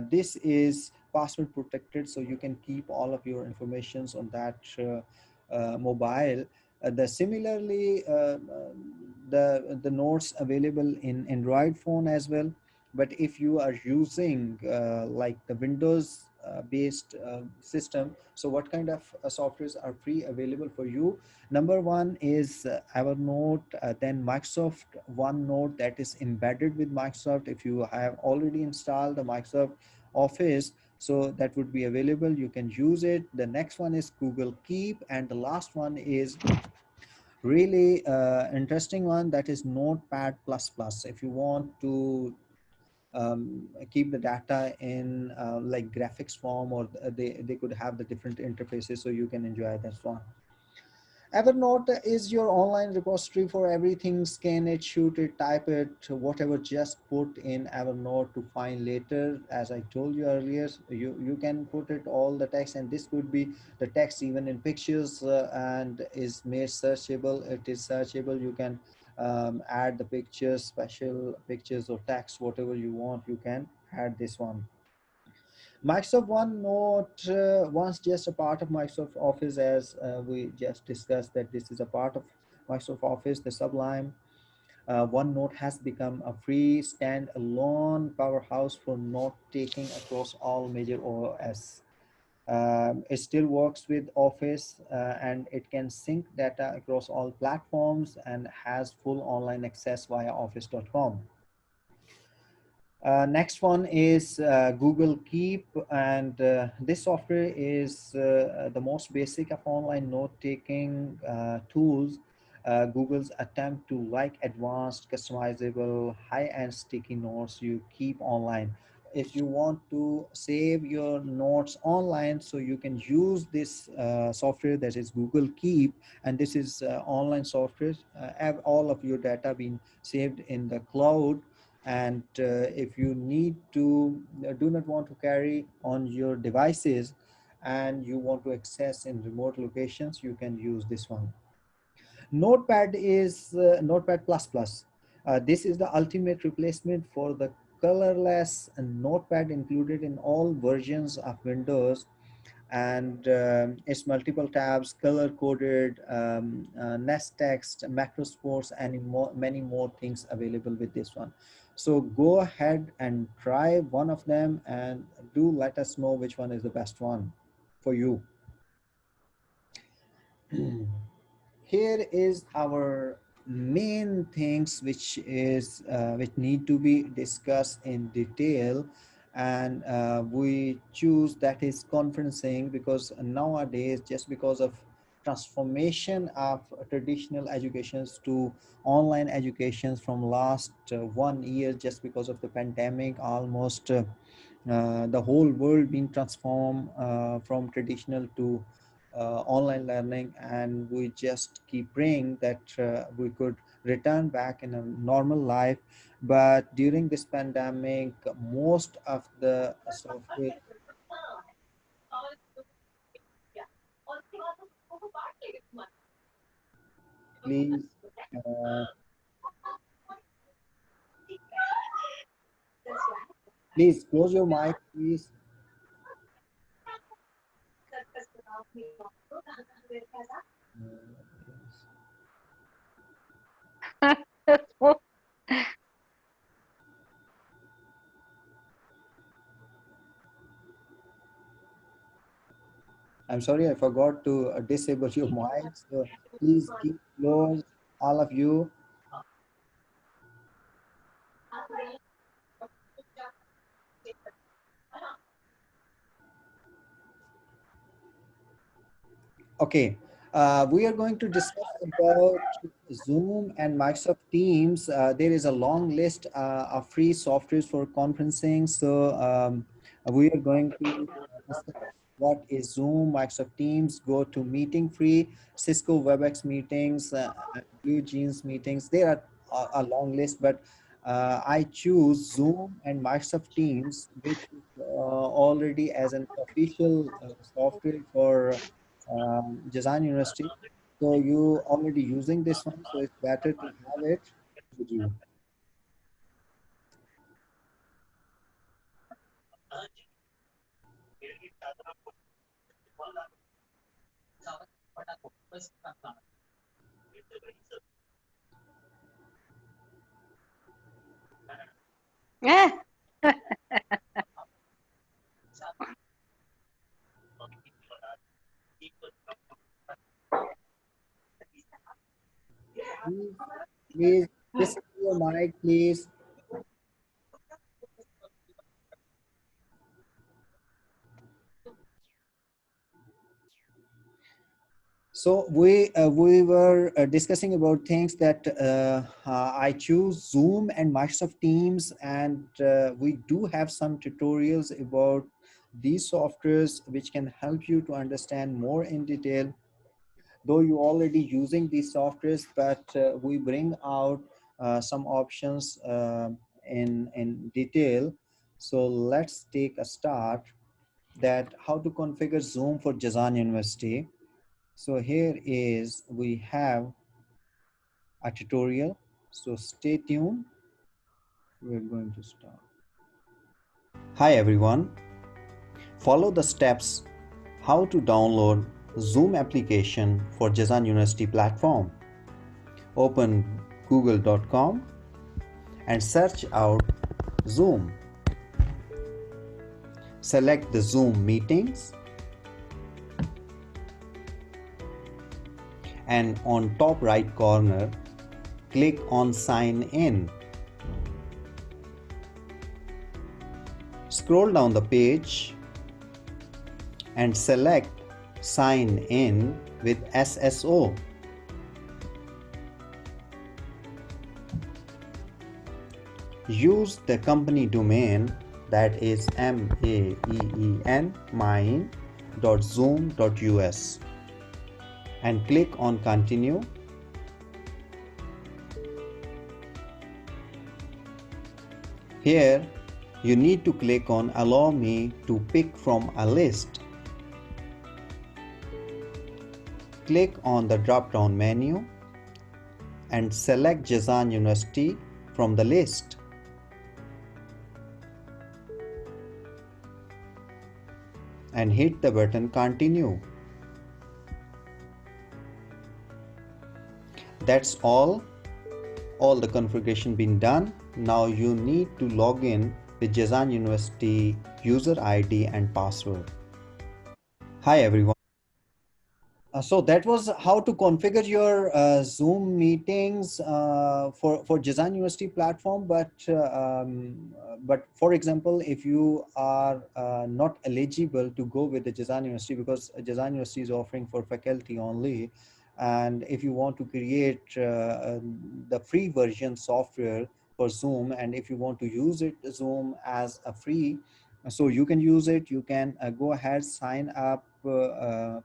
this is password protected, so you can keep all of your informations on that mobile. The similarly the notes available in Android phone as well. But if you are using like the Windows based system, so what kind of softwares are free available for you? Number one is Evernote, then Microsoft OneNote, that is embedded with Microsoft. If you have already installed the Microsoft Office, so that would be available, you can use it. The next one is Google Keep, and the last one is really interesting one, that is Notepad plus plus. If you want to keep the data in like graphics form, or they could have the different interfaces, so you can enjoy that one. Evernote is your online repository for everything. Scan it, shoot it, type it, whatever, just put in Evernote to find later. As I told you earlier, you can put it all the text, and this could be the text even in pictures, and is made searchable. It is searchable. You can add the pictures, special pictures or text, whatever you want, you can add this one. Microsoft OneNote, once just a part of Microsoft Office, as we just discussed that this is a part of Microsoft Office, the Sublime. OneNote has become a free standalone powerhouse for note taking across all major OS. It still works with Office, and it can sync data across all platforms and has full online access via office.com. Next one is Google Keep, and this software is the most basic of online note-taking tools. Google's attempt to like advanced, customizable, high-end sticky notes you keep online. If you want to save your notes online, so you can use this software, that is Google Keep, and this is online software. Have all of your data being saved in the cloud, and if you need to do not want to carry on your devices and you want to access in remote locations, you can use this one. Notepad is Notepad plus plus. This is the ultimate replacement for the colorless notepad included in all versions of Windows, and it's multiple tabs, color coded, nest text, macro sports, and many more things available with this one. So go ahead and try one of them and do let us know which one is the best one for you. Here is our main things which need to be discussed in detail, and we choose that is conferencing, because nowadays, just because of transformation of traditional educations to online educations from last 1 year, just because of the pandemic, almost the whole world being transformed from traditional to online learning, and we just keep praying that we could return back in a normal life. But during this pandemic, most of the software, please, uh, please close your mic, please. I'm sorry, I forgot to disable your mic, so please keep close, all of you. Okay, we are going to discuss about Zoom and Microsoft Teams. There is a long list of free softwares for conferencing. So we are going to discuss what is Zoom, Microsoft Teams, go to meeting free, Cisco WebEx meetings, Blue Jeans meetings. There are a long list, but I choose Zoom and Microsoft Teams, which is already as an official software for Design University. So you already using this one, so it's better to have it with you. Please, please, disable your mic, please. So we were discussing about things that I choose Zoom and Microsoft Teams, and we do have some tutorials about these softwares which can help you to understand more in detail though you already using these softwares, but we bring out some options in detail. So let's take a start that how to configure Zoom for Jazan University. So here is, we have a tutorial. So stay tuned. We're going to start. Hi everyone. Follow the steps how to download Zoom application for Jazan University platform. Open google.com and search out Zoom. Select the Zoom meetings and on top right corner click on sign in. Scroll down the page and select sign in with SSO. Use the company domain, that is maeen.zoom.us, and click on continue. Here you need to click on allow me to pick from a list. Click on the drop down menu and select Jazan University from the list. And hit the button continue. That's all the configuration been done. Now you need to log in with Jazan University user ID and password. Hi everyone. So that was how to configure your Zoom meetings for Jazan University platform. But for example, if you are not eligible to go with the Jazan University, because Jazan University is offering for faculty only, and if you want to create the free version software for Zoom, and if you want to use it Zoom as a free, so you can use it. You can go ahead, sign up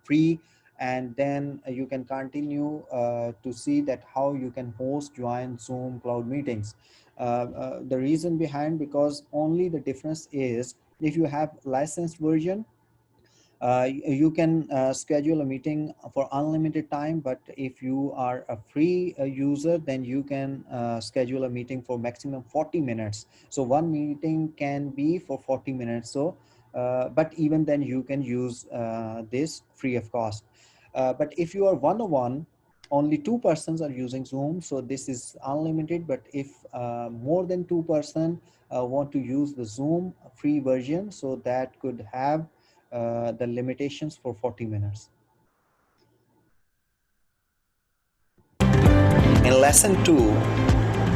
free, and then you can continue to see that how you can host, join Zoom cloud meetings. The reason behind, because only the difference is if you have licensed version, you can schedule a meeting for unlimited time, but if you are a free user, then you can schedule a meeting for maximum 40 minutes. So one meeting can be for 40 minutes. So but even then you can use this free of cost. But if you are one-on-one, only two persons are using Zoom, so this is unlimited. But if more than two person want to use the Zoom free version, so that could have the limitations for 40 minutes. In lesson 2,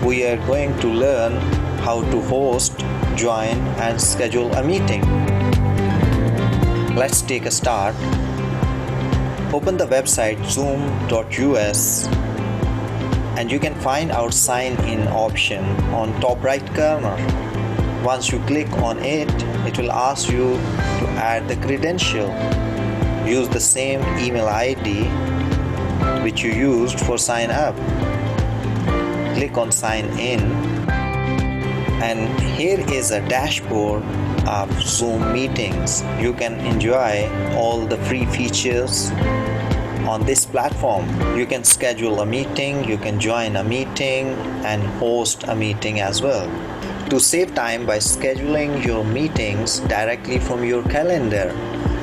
we are going to learn how to host, join, and schedule a meeting. Let's take a start. Open the website zoom.us and you can find our sign in option on top right corner. Once you click on it, it will ask you to add the credential. Use the same email ID which you used for sign up. Click on sign in, and here is a dashboard of Zoom meetings. You can enjoy all the free features on this platform. You can schedule a meeting, you can join a meeting, and host a meeting as well. To save time by scheduling your meetings directly from your calendar,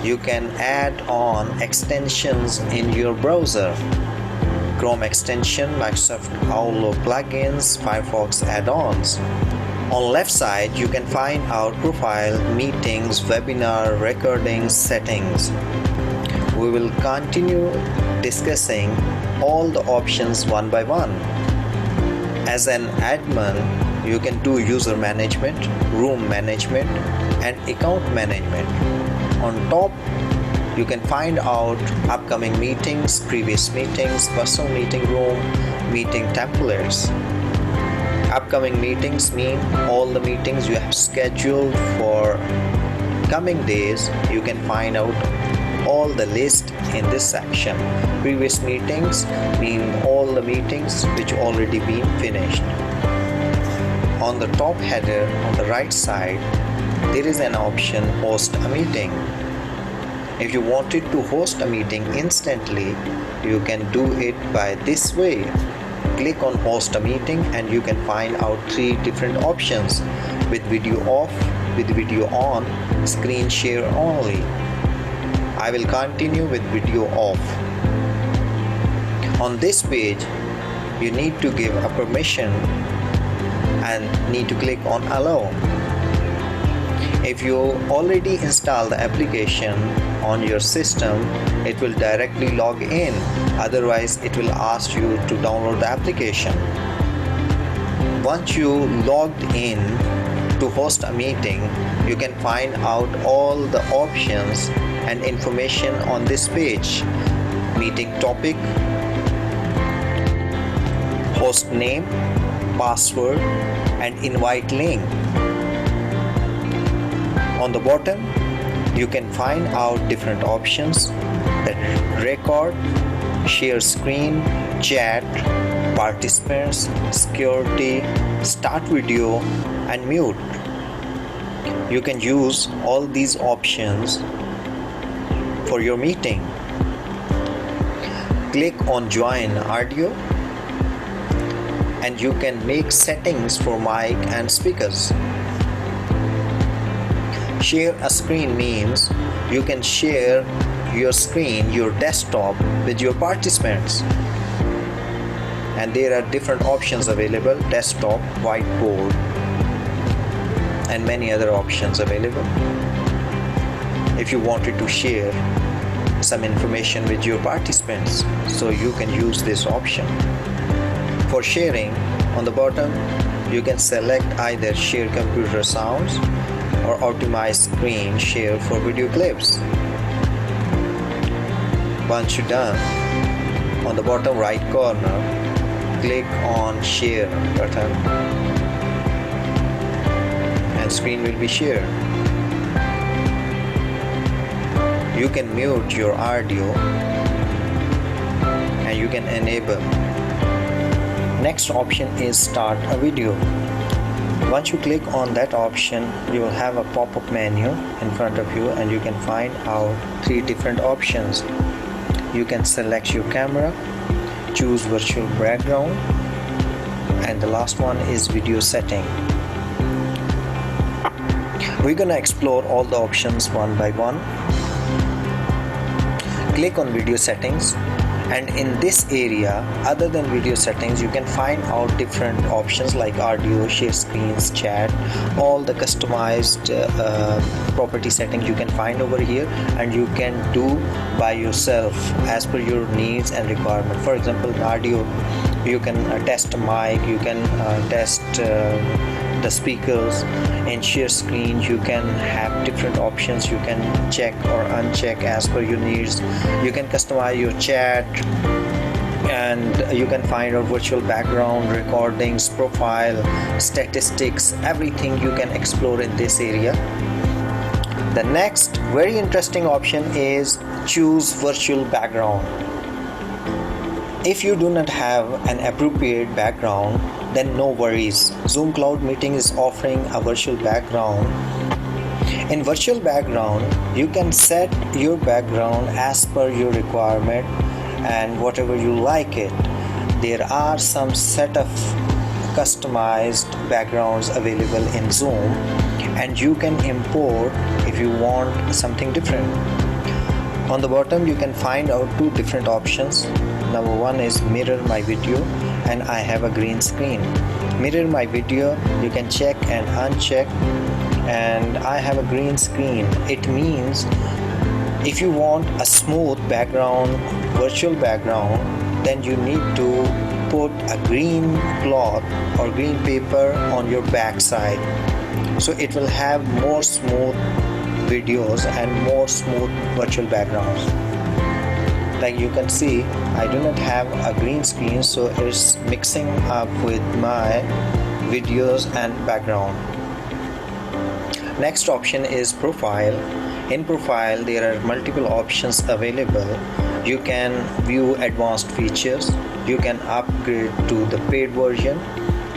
you can add on extensions in your browser. Chrome extension, Microsoft Outlook plugins, Firefox add-ons. On left side, you can find our profile, meetings, webinar, recordings, settings. We will continue discussing all the options one by one. As an admin, you can do user management, room management, and account management. On top, you can find out upcoming meetings, previous meetings, personal meeting room, meeting templates. Upcoming meetings mean all the meetings you have scheduled for coming days. You can find out all the list in this section. Previous meetings mean all the meetings which already been finished. On the top header on the right side, there is an option host a meeting. If you wanted to host a meeting instantly, you can do it by this way. Click on host a meeting and you can find out 3 different options: with video off, with video on, screen share only. I will continue with video off. On this page, you need to give a permission and need to click on allow. If you already installed the application on your system, it will directly log in. Otherwise, it will ask you to download the application. Once you logged in to host a meeting, you can find out all the options and information on this page: meeting topic, host name, password, and invite link. On the bottom, you can find out different options that record, share screen, chat, participants, security, start video, and mute. You can use all these options for your meeting. Click on join audio and you can make settings for mic and speakers. Share a screen means you can share your screen, your desktop, with your participants. And there are different options available: desktop, whiteboard, and many other options available. If you wanted to share some information with your participants, so you can use this option. For sharing, on the bottom, you can select either share computer sounds or optimize screen share for video clips. Once you're done, on the bottom right corner, click on share button and screen will be shared. You can mute your audio and you can enable. Next option is start a video. Once you click on that option, you will have a pop-up menu in front of you and you can find out 3 different options. You can select your camera, choose virtual background, and the last one is video setting. We're gonna explore all the options one by one. Click on video settings, and in this area, other than video settings, you can find out different options like audio, share screens, chat, all the customized property settings you can find over here, and you can do by yourself as per your needs and requirement. For example, in audio, you can test a mic, you can test the speakers. In share screen, you can have different options. You can check or uncheck as per your needs. You can customize your chat, and you can find out virtual background, recordings, profile, statistics, everything you can explore in this area. The next very interesting option is choose virtual background. If you do not have an appropriate background, then no worries. Zoom Cloud Meeting is offering a virtual background. In virtual background, you can set your background as per your requirement and whatever you like it. There are some set of customized backgrounds available in Zoom, and you can import if you want something different. On the bottom, you can find out 2 different options. Number 1 is mirror my video, and I have a green screen. Mirror my video, you can check and uncheck, and I have a green screen. It means if you want a smooth background, virtual background, then you need to put a green cloth or green paper on your back side, so it will have more smooth videos and more smooth virtual backgrounds. Like you can see, I do not have a green screen, so it's mixing up with my videos and background. Next option is profile. In profile, there are multiple options available. You can view advanced features, you can upgrade to the paid version,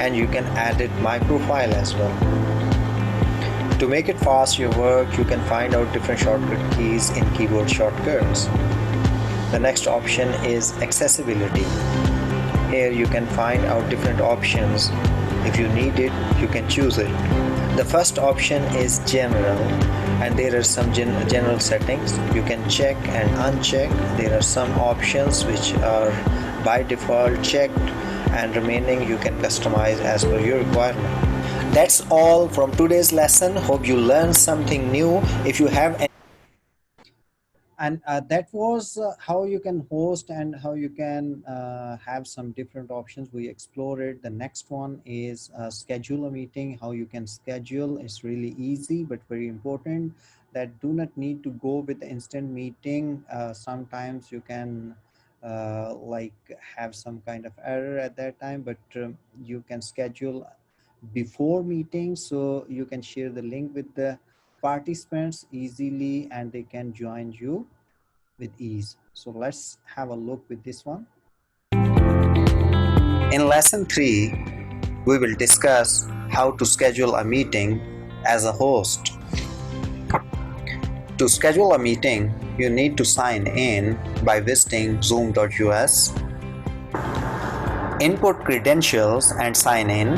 and you can edit my profile as well. To make it fast your work, you can find out different shortcut keys in keyboard shortcuts. The next option is accessibility. Here you can find out different options. If you need it, you can choose it. The first option is general, and there are some general settings. You can check and uncheck. There are some options which are by default checked, and remaining you can customize as per your requirement. That's all from today's lesson. Hope you learned something new. If you have any, and that was how you can host and how you can have some different options. We explored. The next one is schedule a meeting. How you can schedule. It's really easy but very important. That do not need to go with the instant meeting. Sometimes you can like have some kind of error at that time, but you can schedule before meeting, so you can share the link with the participants easily and they can join you with ease. So let's have a look with this one. In lesson 3, we will discuss how to schedule a meeting as a host. To schedule a meeting, you need to sign in by visiting zoom.us, input credentials and sign in.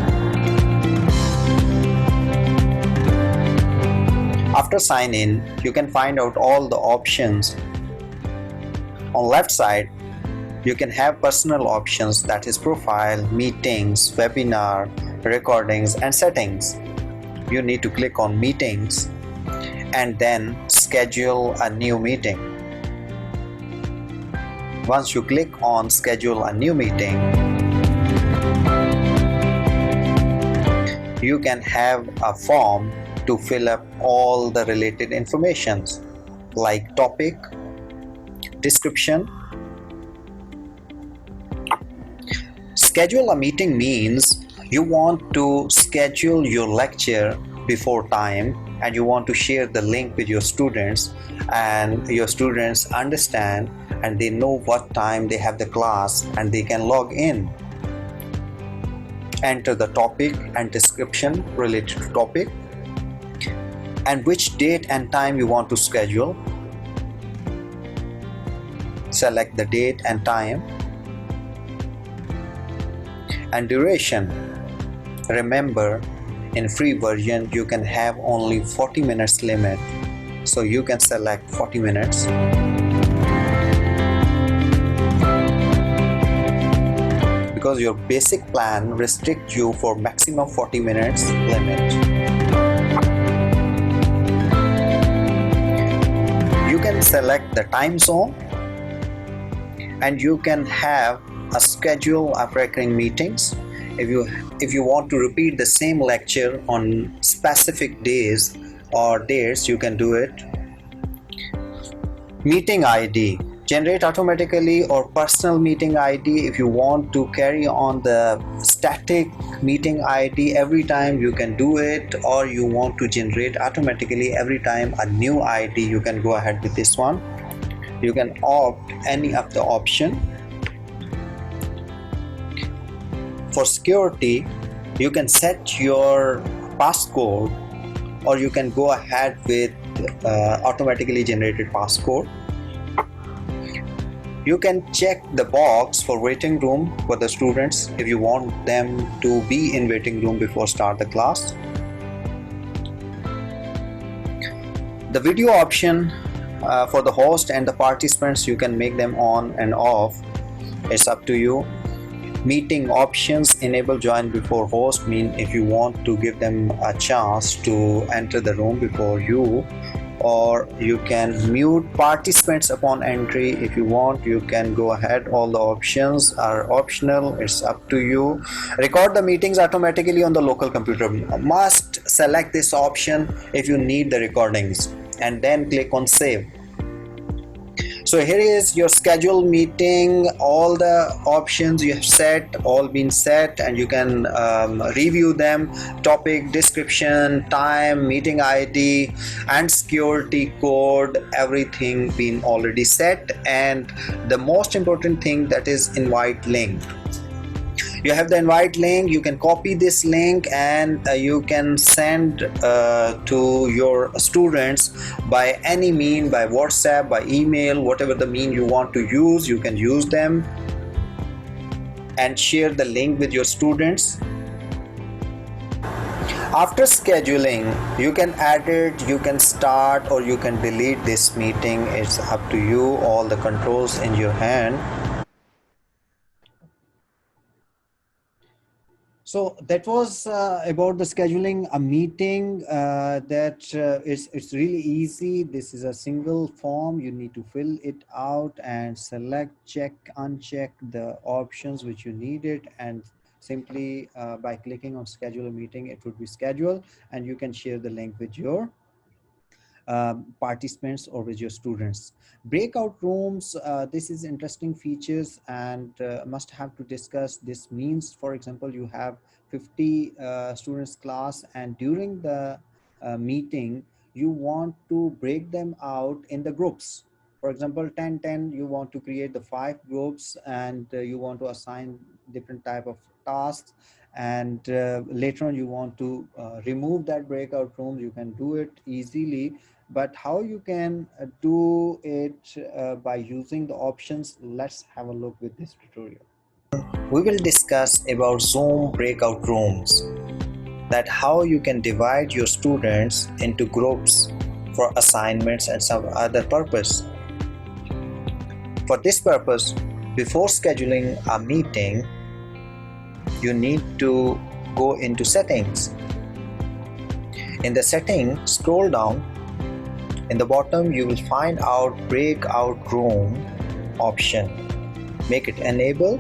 After sign in, you can find out all the options. On left side, you can have personal options, that is profile, meetings, webinar, recordings and settings. You need to click on meetings and then schedule a new meeting. Once you click on schedule a new meeting, you can have a form to fill up all the related informations like topic, description. Schedule a meeting means you want to schedule your lecture before time and you want to share the link with your students, and your students understand and they know what time they have the class and they can log in. Enter the topic and description related to topic and which date and time you want to schedule. Select the date and time and duration. Remember, in free version you can have only 40 minutes limit, so you can select 40 minutes. Because your basic plan restricts you for maximum 40 minutes limit. You can select the time zone and you can have a schedule of recurring meetings. If you want to repeat the same lecture on specific days or dates, you can do it. Meeting ID. Generate automatically or personal meeting ID. If you want to carry on the static meeting ID every time, you can do it, or you want to generate automatically every time a new ID, you can go ahead with this one. You can opt any of the option. For security, you can set your passcode or you can go ahead with automatically generated passcode. You can check the box for waiting room for the students if you want them to be in waiting room before start the class. The video option for the host and the participants, you can make them on and off. It's up to you. Meeting options, enable join before host, mean if you want to give them a chance to enter the room before you, or you can mute participants upon entry if you want. You can go ahead. All the options are optional, it's up to you. Record the meetings automatically on the local computer. Must select this option if you need the recordings and then click on save. So here is your scheduled meeting. All the options you have set, all been set, and you can review them. Topic, description, time, meeting ID, and security code. Everything been already set. And the most important thing, that is invite link. You have the invite link. You can copy this link and you can send to your students by any mean, by WhatsApp, by email, whatever the mean you want to use, you can use them and share the link with your students. After scheduling, you can add it, you can start or you can delete this meeting. It's up to you, all the controls in your hand. So that was about the scheduling a meeting. It's really easy. This is a single form. You need to fill it out and select, check, uncheck the options which you needed, and simply by clicking on schedule a meeting, it would be scheduled, and you can share the link with your participants or with your students. Breakout rooms, this is interesting features and must have to discuss. This means, for example, you have 50 students class, and during the meeting you want to break them out in the groups. For example, 10 10, you want to create the 5 groups, and you want to assign different type of tasks, and later on you want to remove that breakout room. You can do it easily, but how you can do it by using the options, let's have a look with this tutorial. We will discuss about Zoom breakout rooms, that how you can divide your students into groups for assignments and some other purpose. For this purpose, before scheduling a meeting, you need to go into settings. In the setting, scroll down. In the bottom, you will find out breakout room option. Make it enable.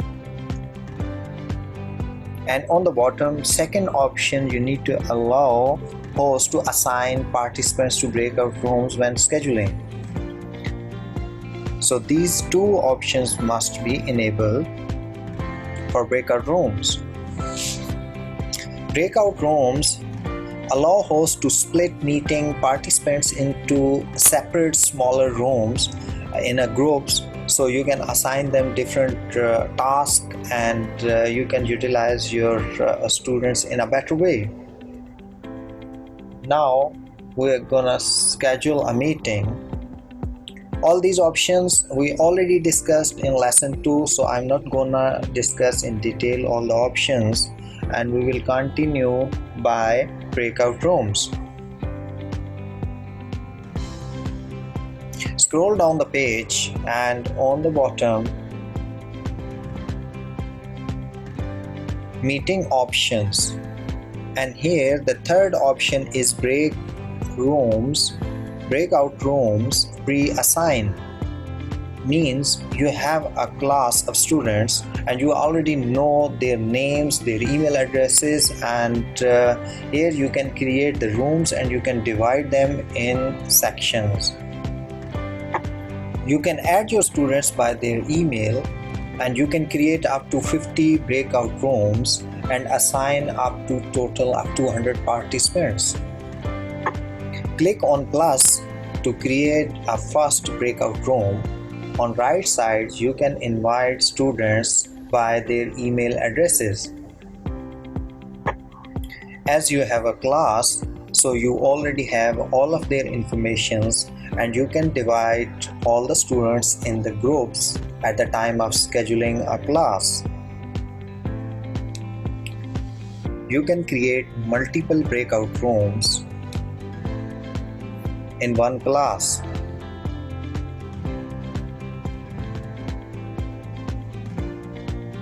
And on the bottom, second option, you need to allow host to assign participants to breakout rooms when scheduling. So these two options must be enabled for breakout rooms. Breakout rooms allow hosts to split meeting participants into separate smaller rooms in a groups, so you can assign them different tasks, and you can utilize your students in a better way. Now we're gonna schedule a meeting. All these options we already discussed in lesson 2, so I'm not gonna discuss in detail all the options, and we will continue by breakout rooms. Scroll down the page, and on the bottom, meeting options, and here the third option is breakout rooms pre-assigned. Means you have a class of students and you already know their names, their email addresses, and here you can create the rooms and you can divide them in sections. You can add your students by their email, and you can create up to 50 breakout rooms and assign up to total of 200 participants. Click on plus to create a first breakout room. On right side, you can invite students by their email addresses. As you have a class, so you already have all of their informations, and you can divide all the students in the groups at the time of scheduling a class. You can create multiple breakout rooms in one class.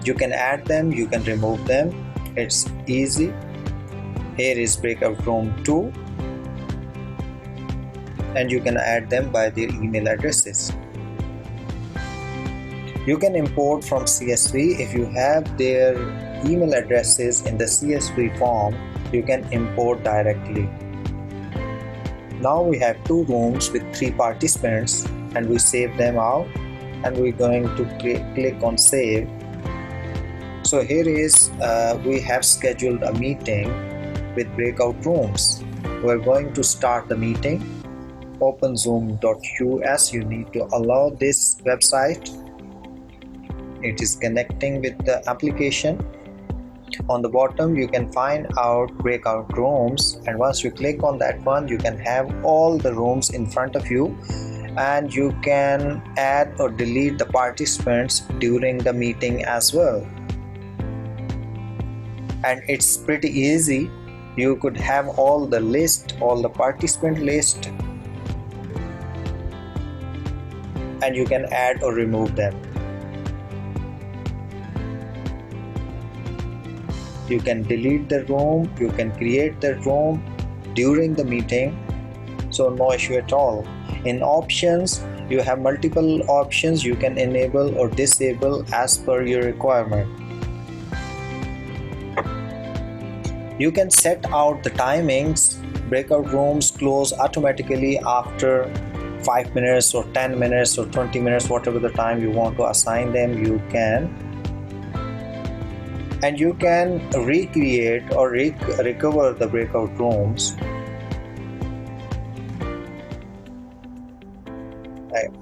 You can add them, you can remove them. It's easy. Here is breakout room 2, and you can add them by their email addresses. You can import from CSV. If you have their email addresses in the CSV form, you can import directly. Now we have 2 rooms with 3 participants, and we save them out, and we're going to click on save. So here is we have scheduled a meeting with breakout rooms. We're going to start the meeting. Open zoom.us. You need to allow this website. It is connecting with the application. On the bottom you can find out breakout rooms, and once you click on that one, you can have all the rooms in front of you, and you can add or delete the participants during the meeting as well. And it's pretty easy. You could have all the participant list, and you can add or remove them. You can delete the room, you can create the room during the meeting, so no issue at all. In options, you have multiple options you can enable or disable as per your requirement. You can set out the timings. Breakout rooms close automatically after 5 minutes or 10 minutes or 20 minutes, whatever the time you want to assign them, you can. And you can recreate or recover the breakout rooms,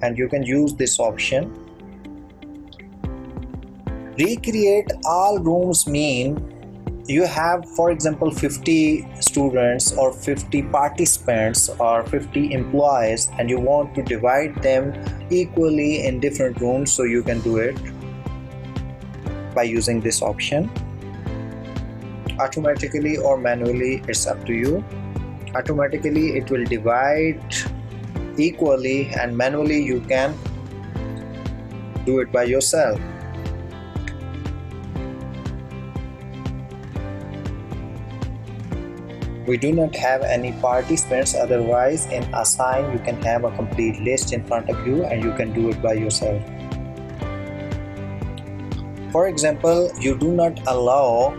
and you can use this option. Recreate all rooms mean you have, for example, 50 students or 50 participants or 50 employees, and you want to divide them equally in different rooms, so you can do it by using this option. Automatically or manually, it's up to you. Automatically it will divide equally, and manually you can do it by yourself. We do not have any participants, otherwise in assign you can have a complete list in front of you, and you can do it by yourself. For example, you do not allow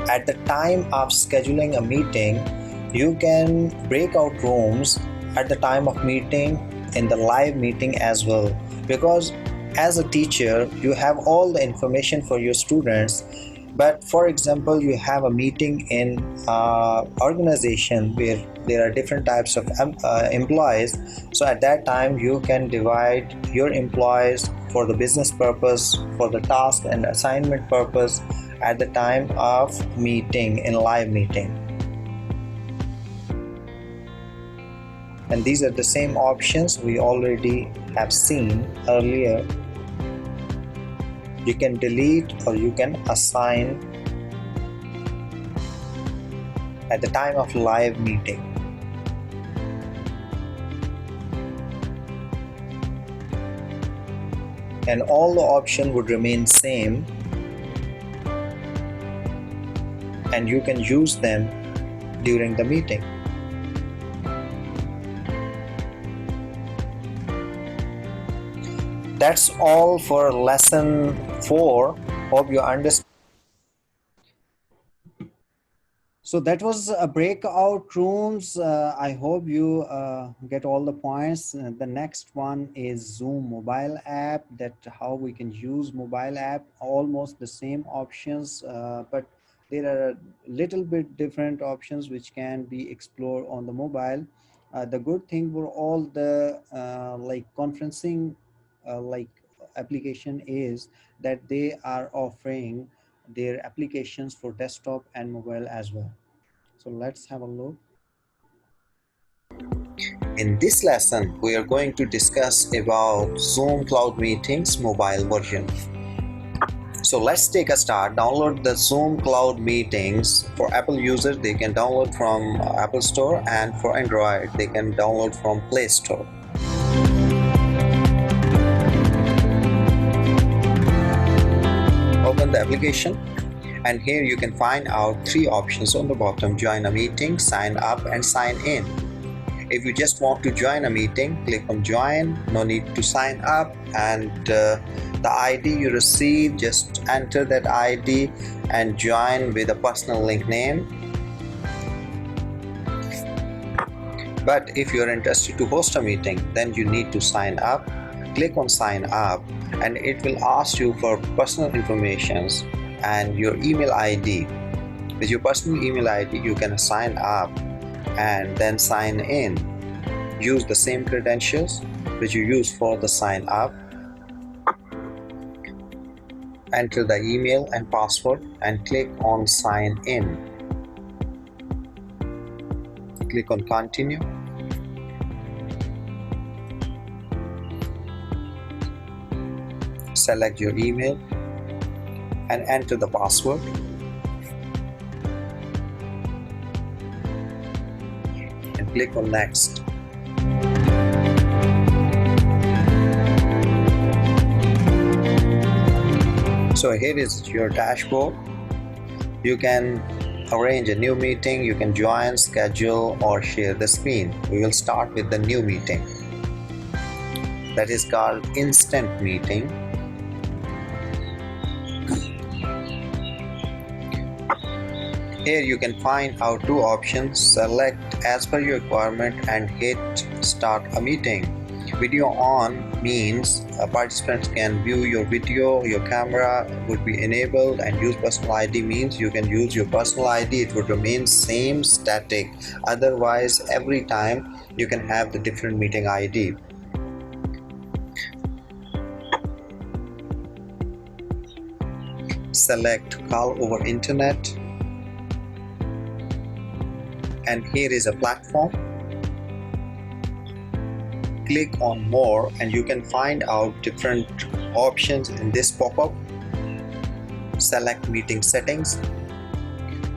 at the time of scheduling a meeting, you can break out rooms at the time of meeting in the live meeting as well, because as a teacher you have all the information for your students. But for example, you have a meeting in organization where there are different types of employees, so at that time you can divide your employees for the business purpose, for the task and assignment purpose at the time of meeting in live meeting. And these are the same options we already have seen earlier. You can delete or you can assign at the time of live meeting. And all the options would remain same, and you can use them during the meeting. That's all for lesson 4. Hope you understand. So that was a breakout rooms. I hope you get all the points. The next one is Zoom mobile app, that how we can use mobile app. Almost the same options, but there are a little bit different options which can be explored on the mobile. The good thing for all the like conferencing like application is that they are offering their applications for desktop and mobile as well. So let's have a look. In this lesson, we are going to discuss about Zoom Cloud Meetings mobile version. So let's take a start. Download the Zoom Cloud Meetings. For Apple users, they can download from Apple Store, and for Android, they can download from Play Store. Open the application, and here you can find out 3 options on the bottom: join a meeting, sign up, and sign in. If you just want to join a meeting, click on join. No need to sign up, and the ID you receive, just enter that ID and join with a personal link name. But if you're interested to host a meeting, then you need to sign up. Click on sign up and it will ask you for personal informations and your email ID. With your personal email ID, you can sign up and then sign in. Use the same credentials which you use for the sign up. Enter the email and password and click on sign in. Click on continue. Select your email and enter the password. And click on next. So here is your dashboard. You can arrange a new meeting, you can join, schedule, or share the screen. We will start with the new meeting. That is called instant meeting. Here you can find our two options. Select as per your requirement and hit start a meeting. Video on means participants can view your video, your camera would be enabled, and use personal ID means you can use your personal ID. It would remain same static. Otherwise, every time you can have the different meeting ID. Select call over internet. And here is a platform. Click on more and you can find out different options in this pop-up. Select meeting settings.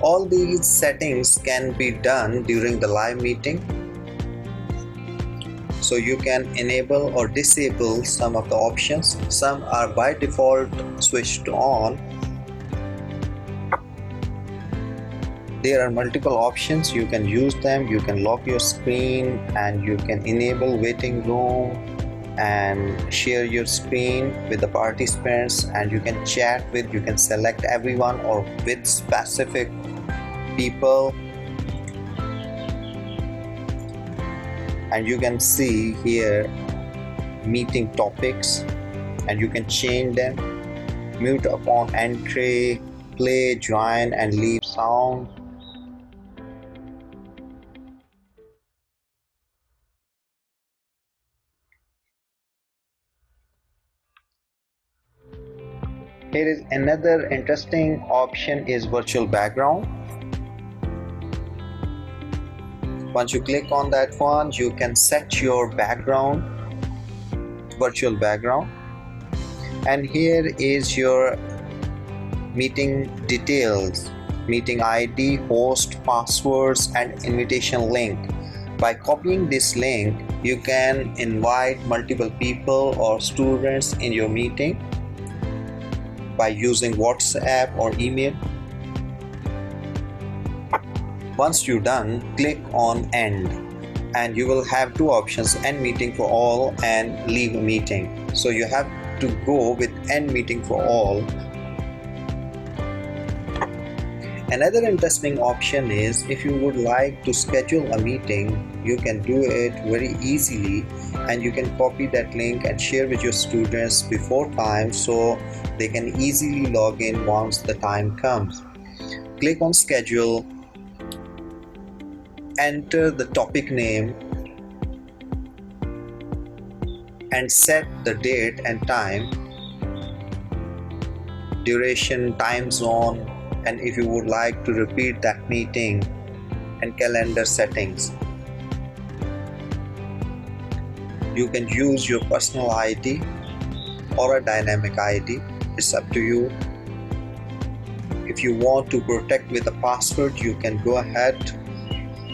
All these settings can be done during the live meeting. So you can enable or disable some of the options. Some are by default switched on. There are multiple options, you can use them. You can lock your screen and you can enable waiting room and share your screen with the participants, and you can chat with, you can select everyone or with specific people. And you can see here meeting topics and you can change them. Mute upon entry, play, join and leave sound. Here is another interesting option is virtual background. Once you click on that one, you can set your background, virtual background. And here is your meeting details, meeting ID, host, passwords and invitation link. By copying this link, you can invite multiple people or students in your meeting by using WhatsApp or email. Once you're done, click on end and you will have two options, end meeting for all and leave a meeting. So you have to go with end meeting for all. Another interesting option is if you would like to schedule a meeting, you can do it very easily and you can copy that link and share with your students before time so they can easily log in once the time comes. Click on schedule, enter the topic name and set the date and time, duration, time zone, and if you would like to repeat that meeting, and calendar settings. You can use your personal ID or a dynamic ID, it's up to you. If you want to protect with a password, you can go ahead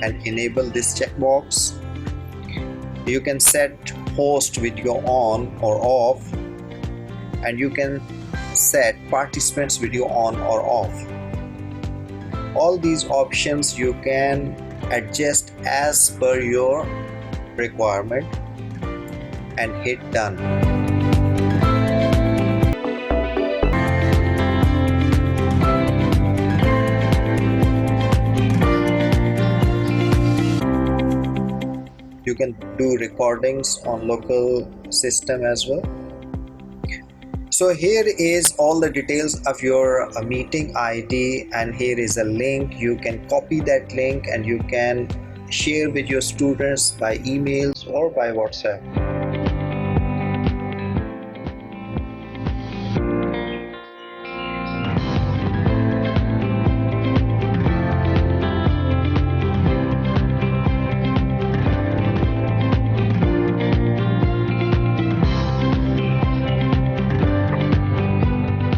and enable this checkbox. You can set host video on or off, and you can set participants video on or off. All these options you can adjust as per your requirement and hit done. you can do recordings on local system as well. So here is all the details of your meeting ID, and here is a link. You can copy that link and you can share with your students by emails or by WhatsApp.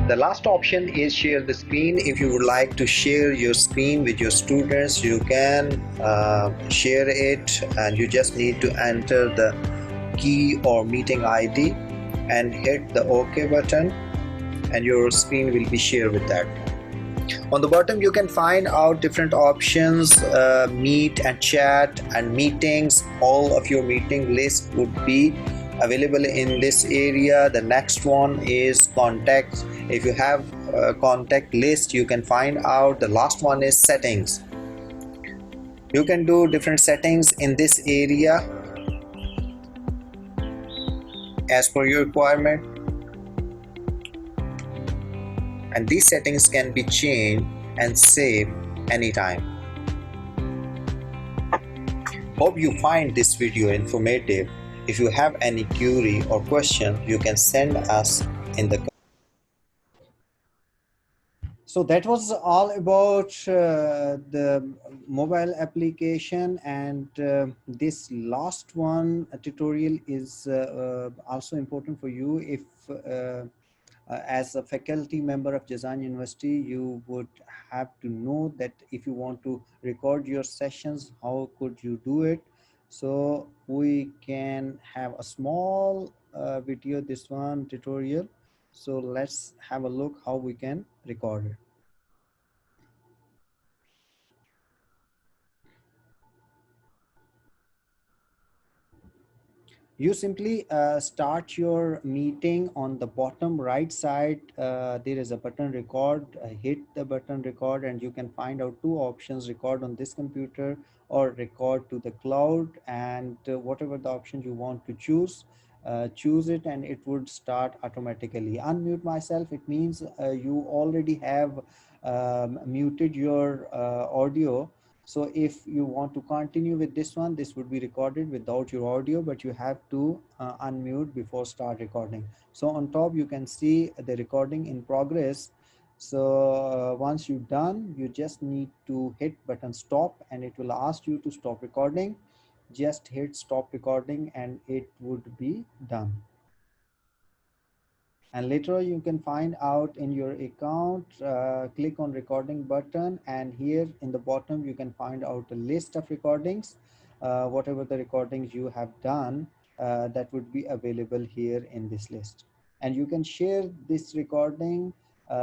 The last option is share the screen. If you would like to share your screen with your students, you can share it, and you just need to enter the key or meeting ID and hit the OK button, and your screen will be shared with that. On the bottom you can find out different options, meet and chat and meetings. All of your meeting list would be available in this area. The next one is contacts. If you have a contact list, you can find out. The last one is settings. You can do different settings in this area as per your requirement, and these settings can be changed and saved anytime. Hope you find this video informative. If you have any query or question, you can send us in the. So that was all about the mobile application, and this last one tutorial is also important for you. If as a faculty member of Jazan University, you would have to know that if you want to record your sessions, how could you do it? So we can have a small video, this one tutorial. So let's have a look how we can record it. You simply start your meeting. On the bottom right side there is a button record. Hit the button record and you can find out two options: record on this computer or record to the cloud. And whatever the option you want to choose, choose it and it would start automatically. Unmute myself, it means you already have muted your audio. So if you want to continue with this one, this would be recorded without your audio, but you have to unmute before start recording. So on top you can see the recording in progress. So once you're done, you just need to hit button stop and it will ask you to stop recording. Just hit stop recording and it would be done. And later you can find out in your account, click on recording button, and here in the bottom you can find out a list of recordings. Whatever the recordings you have done, that would be available here in this list. And you can share this recording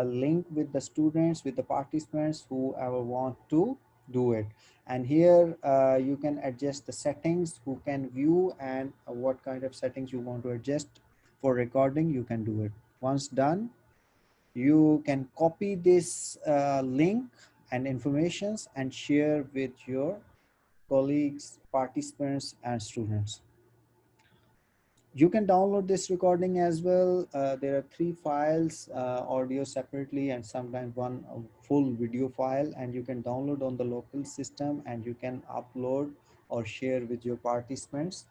link with the students, with the participants, whoever want to do it. And here you can adjust the settings, who can view, and what kind of settings you want to adjust for recording. You can do it. Once done, you can copy this link and informations and share with your colleagues, participants, and students. You can download this recording as well. There are 3 files, audio separately and sometimes one full video file, and you can download on the local system and you can upload or share with your participants.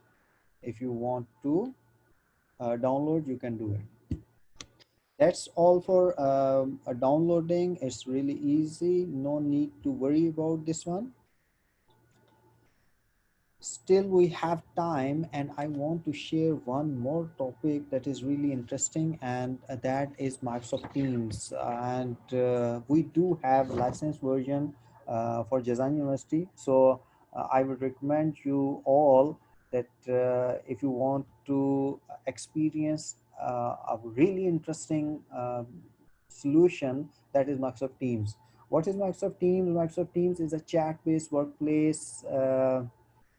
If you want to download, you can do it. That's all for downloading. It's really easy. No need to worry about this one. Still we have time, and I want to share one more topic that is really interesting, and that is Microsoft Teams. And we do have licensed version for Jazan University. So I would recommend you all that if you want to experience a really interesting solution, that is Microsoft Teams. What is Microsoft Teams? Microsoft Teams is a chat-based workplace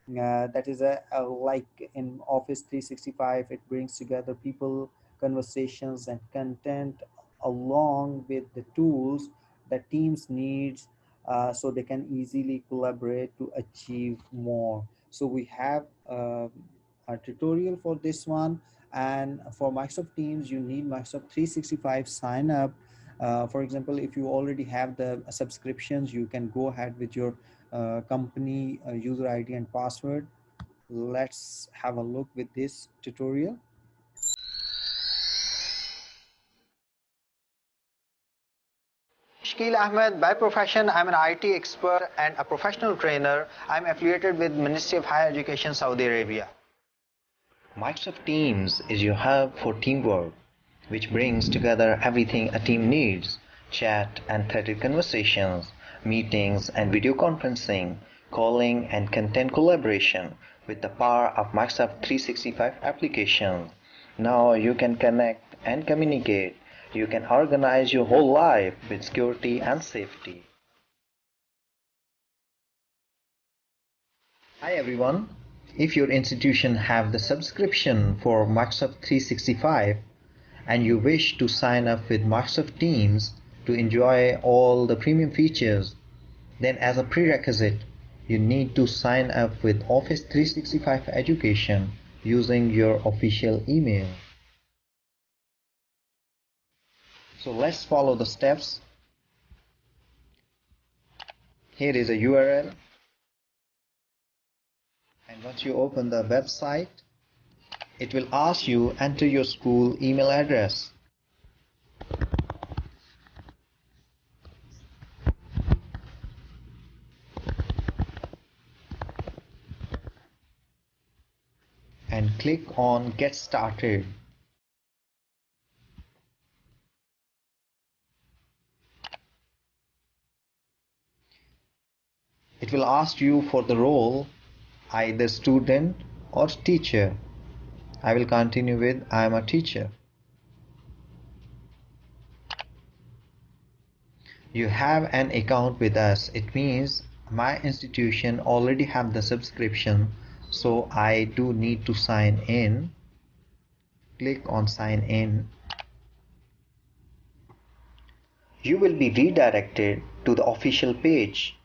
that is a like in Office 365. It brings together people, conversations, and content along with the tools that teams needs, so they can easily collaborate to achieve more. So we have a tutorial for this one. And for Microsoft Teams, you need Microsoft 365 sign up. For example, if you already have the subscriptions, you can go ahead with your company user ID and password. Let's have a look with this tutorial. Shkil Ahmed, by profession, I'm an IT expert and a professional trainer. I'm affiliated with Ministry of Higher Education, Saudi Arabia. Microsoft Teams is your hub for teamwork, which brings together everything a team needs: chat and threaded conversations, meetings and video conferencing, calling and content collaboration with the power of Microsoft 365 applications. Now you can connect and communicate. You can organize your whole life with security and safety. Hi everyone. If your institution have the subscription for Microsoft 365 and you wish to sign up with Microsoft Teams to enjoy all the premium features, then as a prerequisite, you need to sign up with Office 365 Education using your official email. So let's follow the steps. Here is a URL. And once you open the website, it will ask you enter your school email address. And click on Get Started. It will ask you for the role, either student or teacher. I will continue with I am a teacher. You have an account with us. It means my institution already have the subscription, so I do need to sign in. Click on sign in. You will be redirected to the official page.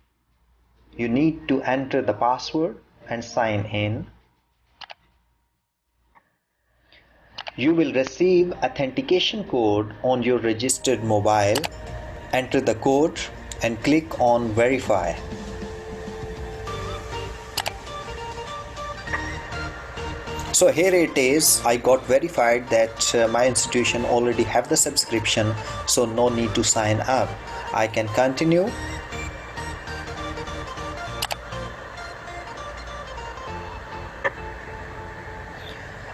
You need to enter the password and sign in. You will receive authentication code on your registered mobile. Enter the code and click on verify. So here it is. I got verified that my institution already have the subscription, so no need to sign up. I can continue.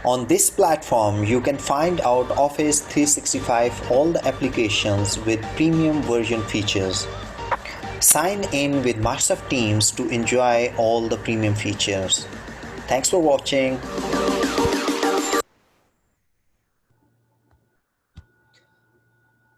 On this platform, you can find out Office 365 all the applications with premium version features. Sign in with Microsoft Teams to enjoy all the premium features. Thanks for watching.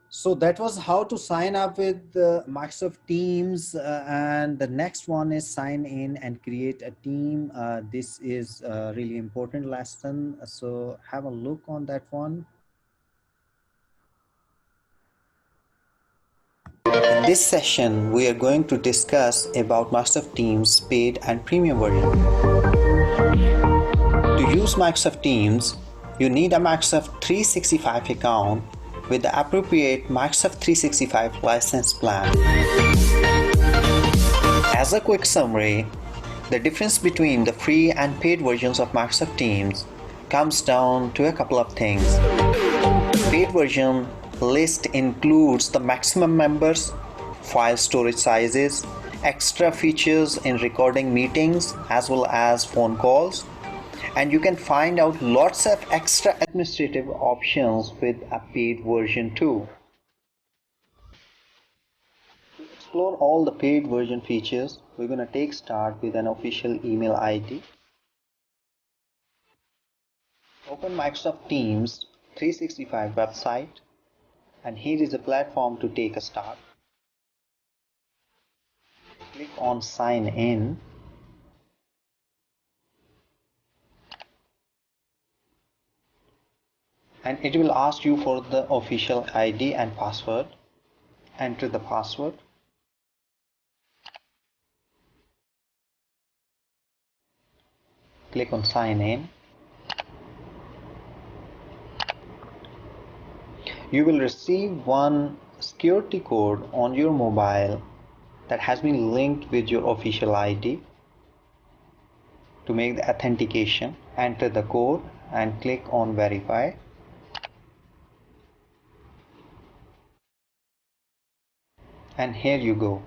So that was how to sign up with Microsoft Teams, and the next one is sign in and create a team. This is a really important lesson, so have a look on that one. In this session, we are going to discuss about Microsoft Teams paid and premium version. To use Microsoft Teams, you need a Microsoft 365 account with the appropriate Microsoft 365 license plan. As a quick summary, the difference between the free and paid versions of Microsoft Teams comes down to a couple of things. Paid version list includes the maximum members, file storage sizes, extra features in recording meetings as well as phone calls, and you can find out lots of extra administrative options with a paid version too. To explore all the paid version features, we're going to take start with an official email ID. Open Microsoft Teams 365 website, and here is a platform to take a start. Click on sign in. And it will ask you for the official ID and password. Enter the password. click on sign in. You will receive one security code on your mobile that has been linked with your official ID. To make the authentication, enter the code and click on verify. And here you go.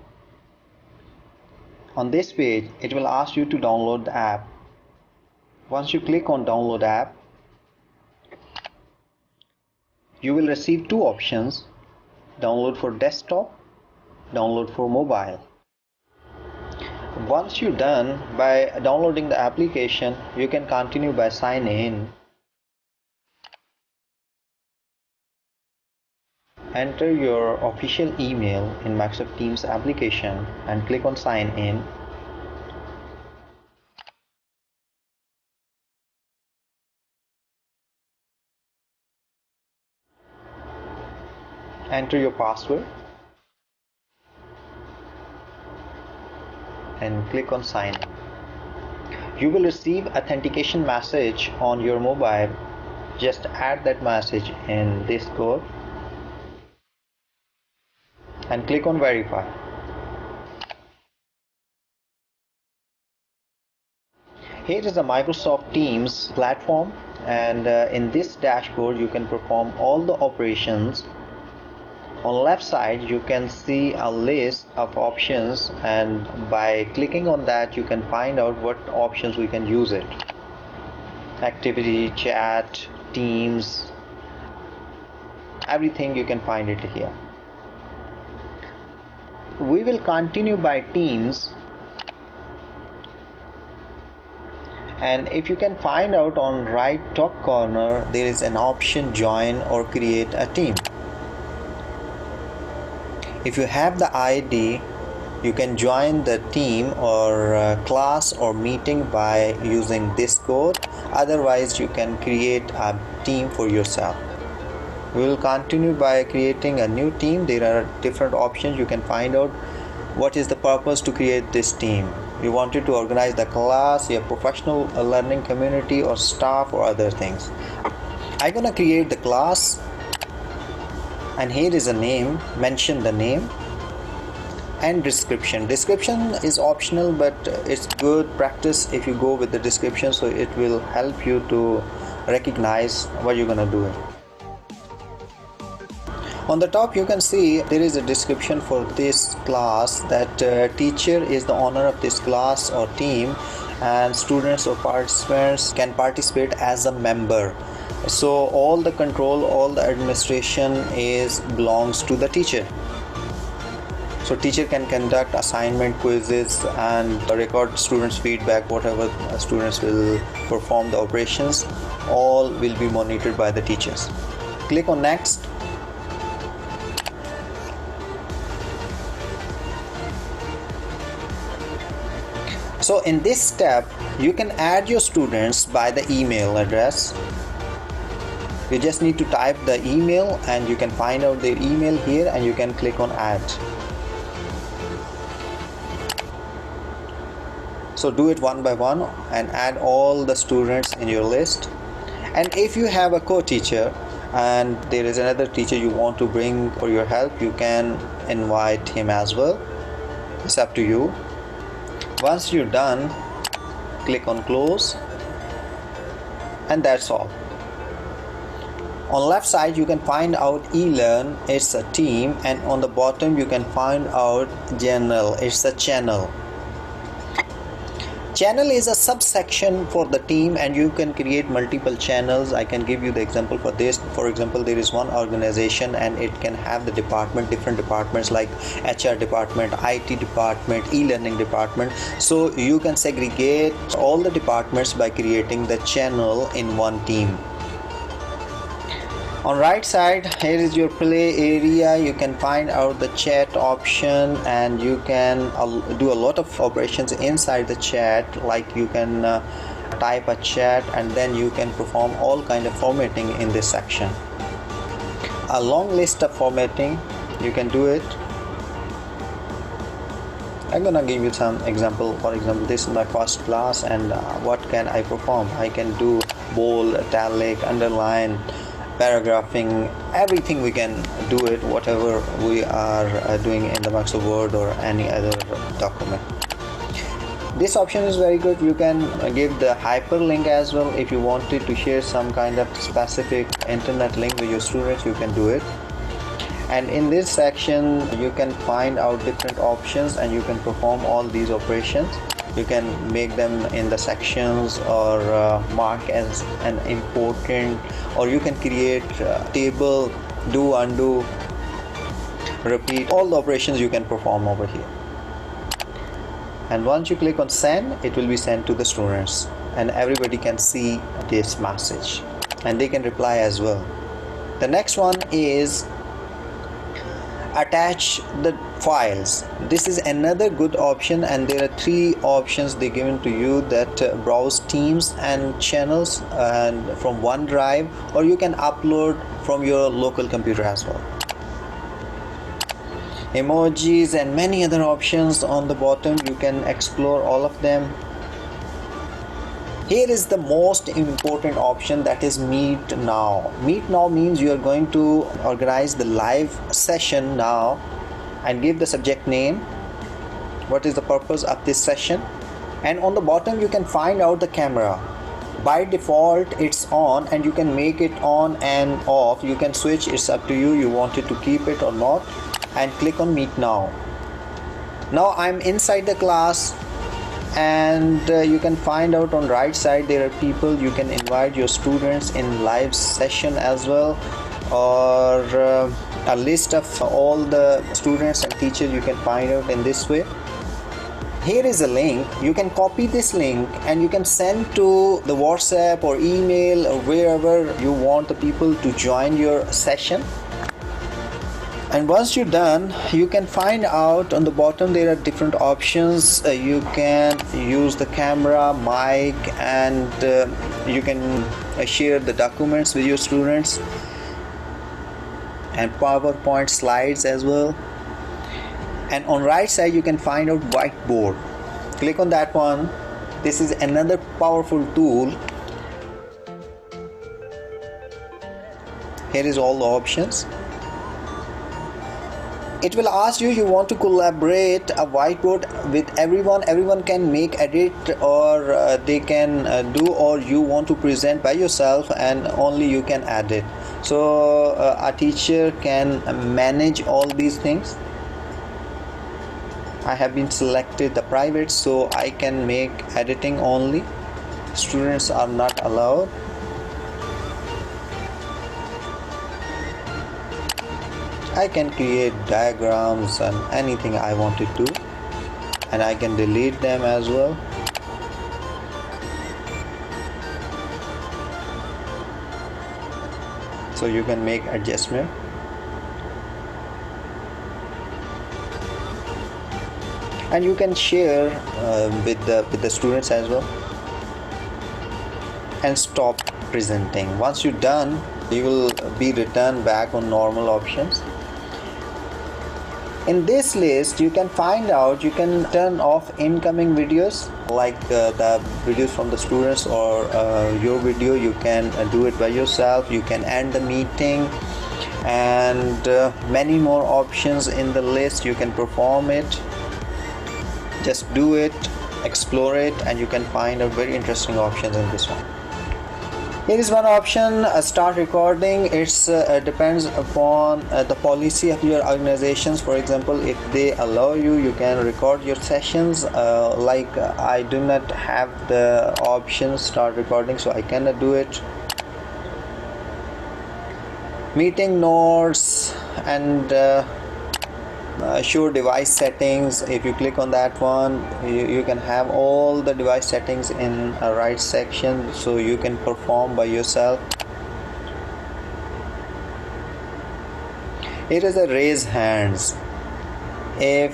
On this page, it will ask you to download the app. Once you click on download app, you will receive two options: download for desktop, download for mobile. Once you're done by downloading the application, you can continue by signing in. Enter your official email in Microsoft Teams application and click on sign in. Enter your password and click on sign in. You will receive authentication message on your mobile. Just add that message in this code and click on verify. Here is the Microsoft Teams platform, and in this dashboard you can perform all the operations. On the left side you can see a list of options, and by clicking on that you can find out what options we can use it. Activity, chat, Teams, everything you can find it here. We will continue by Teams, and if you can find out on right top corner there is an option join or create a team. If you have the ID, you can join the team or class or meeting by using this code. Otherwise you can create a team for yourself. We will continue by creating a new team. There are different options. You can find out what is the purpose to create this team. You wanted to organize the class, your professional learning community, or staff, or other things. I'm gonna create the class, and here is a name. Mention the name and description. Description is optional, but it's good practice if you go with the description, so it will help you to recognize what you're gonna do. On the top you can see there is a description for this class, that teacher is the owner of this class or team, and students or participants can participate as a member. So all the control, all the administration belongs to the teacher. So teacher can conduct assignment, quizzes, and record students' feedback. Whatever students will perform the operations, all will be monitored by the teachers. Click on next. So in this step, you can add your students by the email address. You just need to type the email and you can find out their email here, and you can click on add. So do it one by one and add all the students in your list. And if you have a co-teacher and there is another teacher you want to bring for your help, you can invite him as well. It's up to you. Once you're done, click on close, and that's all. On left side you can find out eLearn, it's a team, and on the bottom you can find out general, it's a channel. Channel is a subsection for the team, and you can create multiple channels. I can give you the example for this. For example, there is one organization and it can have the different departments like HR department, IT department, e-learning department. So you can segregate all the departments by creating the channel in one team. On right side, here is your play area. You can find out the chat option, and you can do a lot of operations inside the chat, like you can type a chat, and then you can perform all kind of formatting in this section. A long list of formatting, you can do it. I'm gonna give you some example. For example, this is my first class, and what can I perform? I can do bold, italic, underline, paragraphing, everything. We can do it, whatever we are doing in the Microsoft Word or any other document. This option is very good. You can give the hyperlink as well. If you wanted to share some kind of specific internet link with your students, you can do it. And in this section you can find out different options, and you can perform all these operations. You can make them in the sections, or mark as an important, or you can create table, do, undo, repeat. All the operations you can perform over here. And once you click on send, it will be sent to the students, and everybody can see this message, and they can reply as well. The next one is attach the files. This is another good option, and there are 3 options they given to you, that browse teams and channels and from OneDrive, or you can upload from your local computer as well. Emojis and many other options on the bottom. You can explore all of them. Here is the most important option, that is Meet Now. Meet Now means you are going to organize the live session now, and give the subject name, what is the purpose of this session, and on the bottom you can find out the camera. By default it's on, and you can make it on and off. You can switch, it's up to you, you wanted to keep it or not, and click on Meet Now. Now I'm inside the class, and you can find out on right side there are people. You can invite your students in live session as well, or a list of all the students and teachers you can find out in this way. Here is a link. You can copy this link, and you can send to the WhatsApp or email or wherever you want the people to join your session. And once you're done, you can find out on the bottom there are different options. You can use the camera, mic, and you can share the documents with your students, and PowerPoint slides as well. And on right side you can find out whiteboard. Click on that one. This is another powerful tool. Here is all the options. It will ask you want to collaborate a whiteboard with everyone can make, edit, or they can do, or you want to present by yourself and only you can edit. So a teacher can manage all these things. I have been selected the private, so I can make editing only. Students are not allowed. I can create diagrams and anything I want to do, and I can delete them as well. So you can make adjustment. And you can share with the students as well, and stop presenting. Once you're done, you will be returned back on normal options. In this list you can find out, you can turn off incoming videos, like the videos from the students, or your video. You can do it by yourself. You can end the meeting, and many more options in the list. You can perform it. Just do it, explore it, and you can find out very interesting options in this one. Here is one option, start recording. It's depends upon the policy of your organizations. For example, if they allow you, you can record your sessions. Like I do not have the option start recording, so I cannot do it. Meeting notes and show device settings. If you click on that one, you can have all the device settings in a right section, so you can perform by yourself. It is a raise hands. If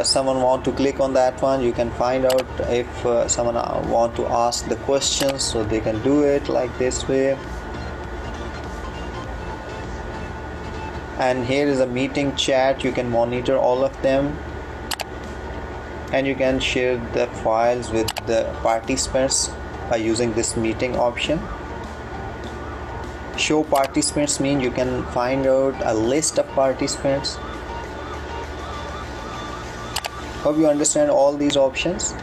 someone want to click on that one, you can find out if someone want to ask the questions, so they can do it like this way. And here is a meeting chat. You can monitor all of them. and you can share the files with the participants by using this meeting option. Show participants mean you can find out a list of participants. Hope you understand all these options.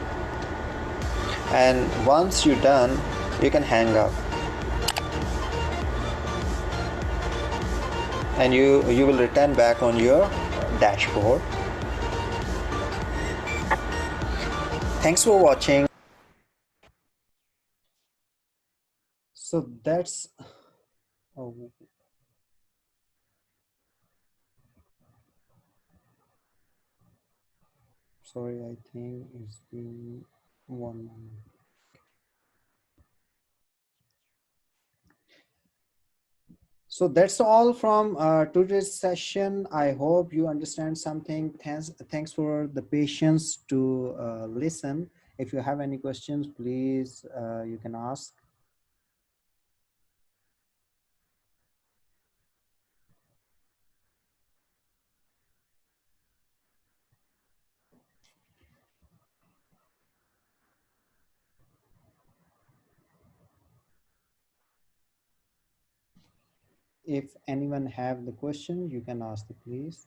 And once you're done, you can hang up. And you will return back on your dashboard. Thanks for watching. So that's, oh, sorry, I think it's been 1 moment. So that's all from today's session. I hope you understand something. Thanks for the patience to listen. If you have any questions, please, you can ask. If anyone have the question, you can ask, please.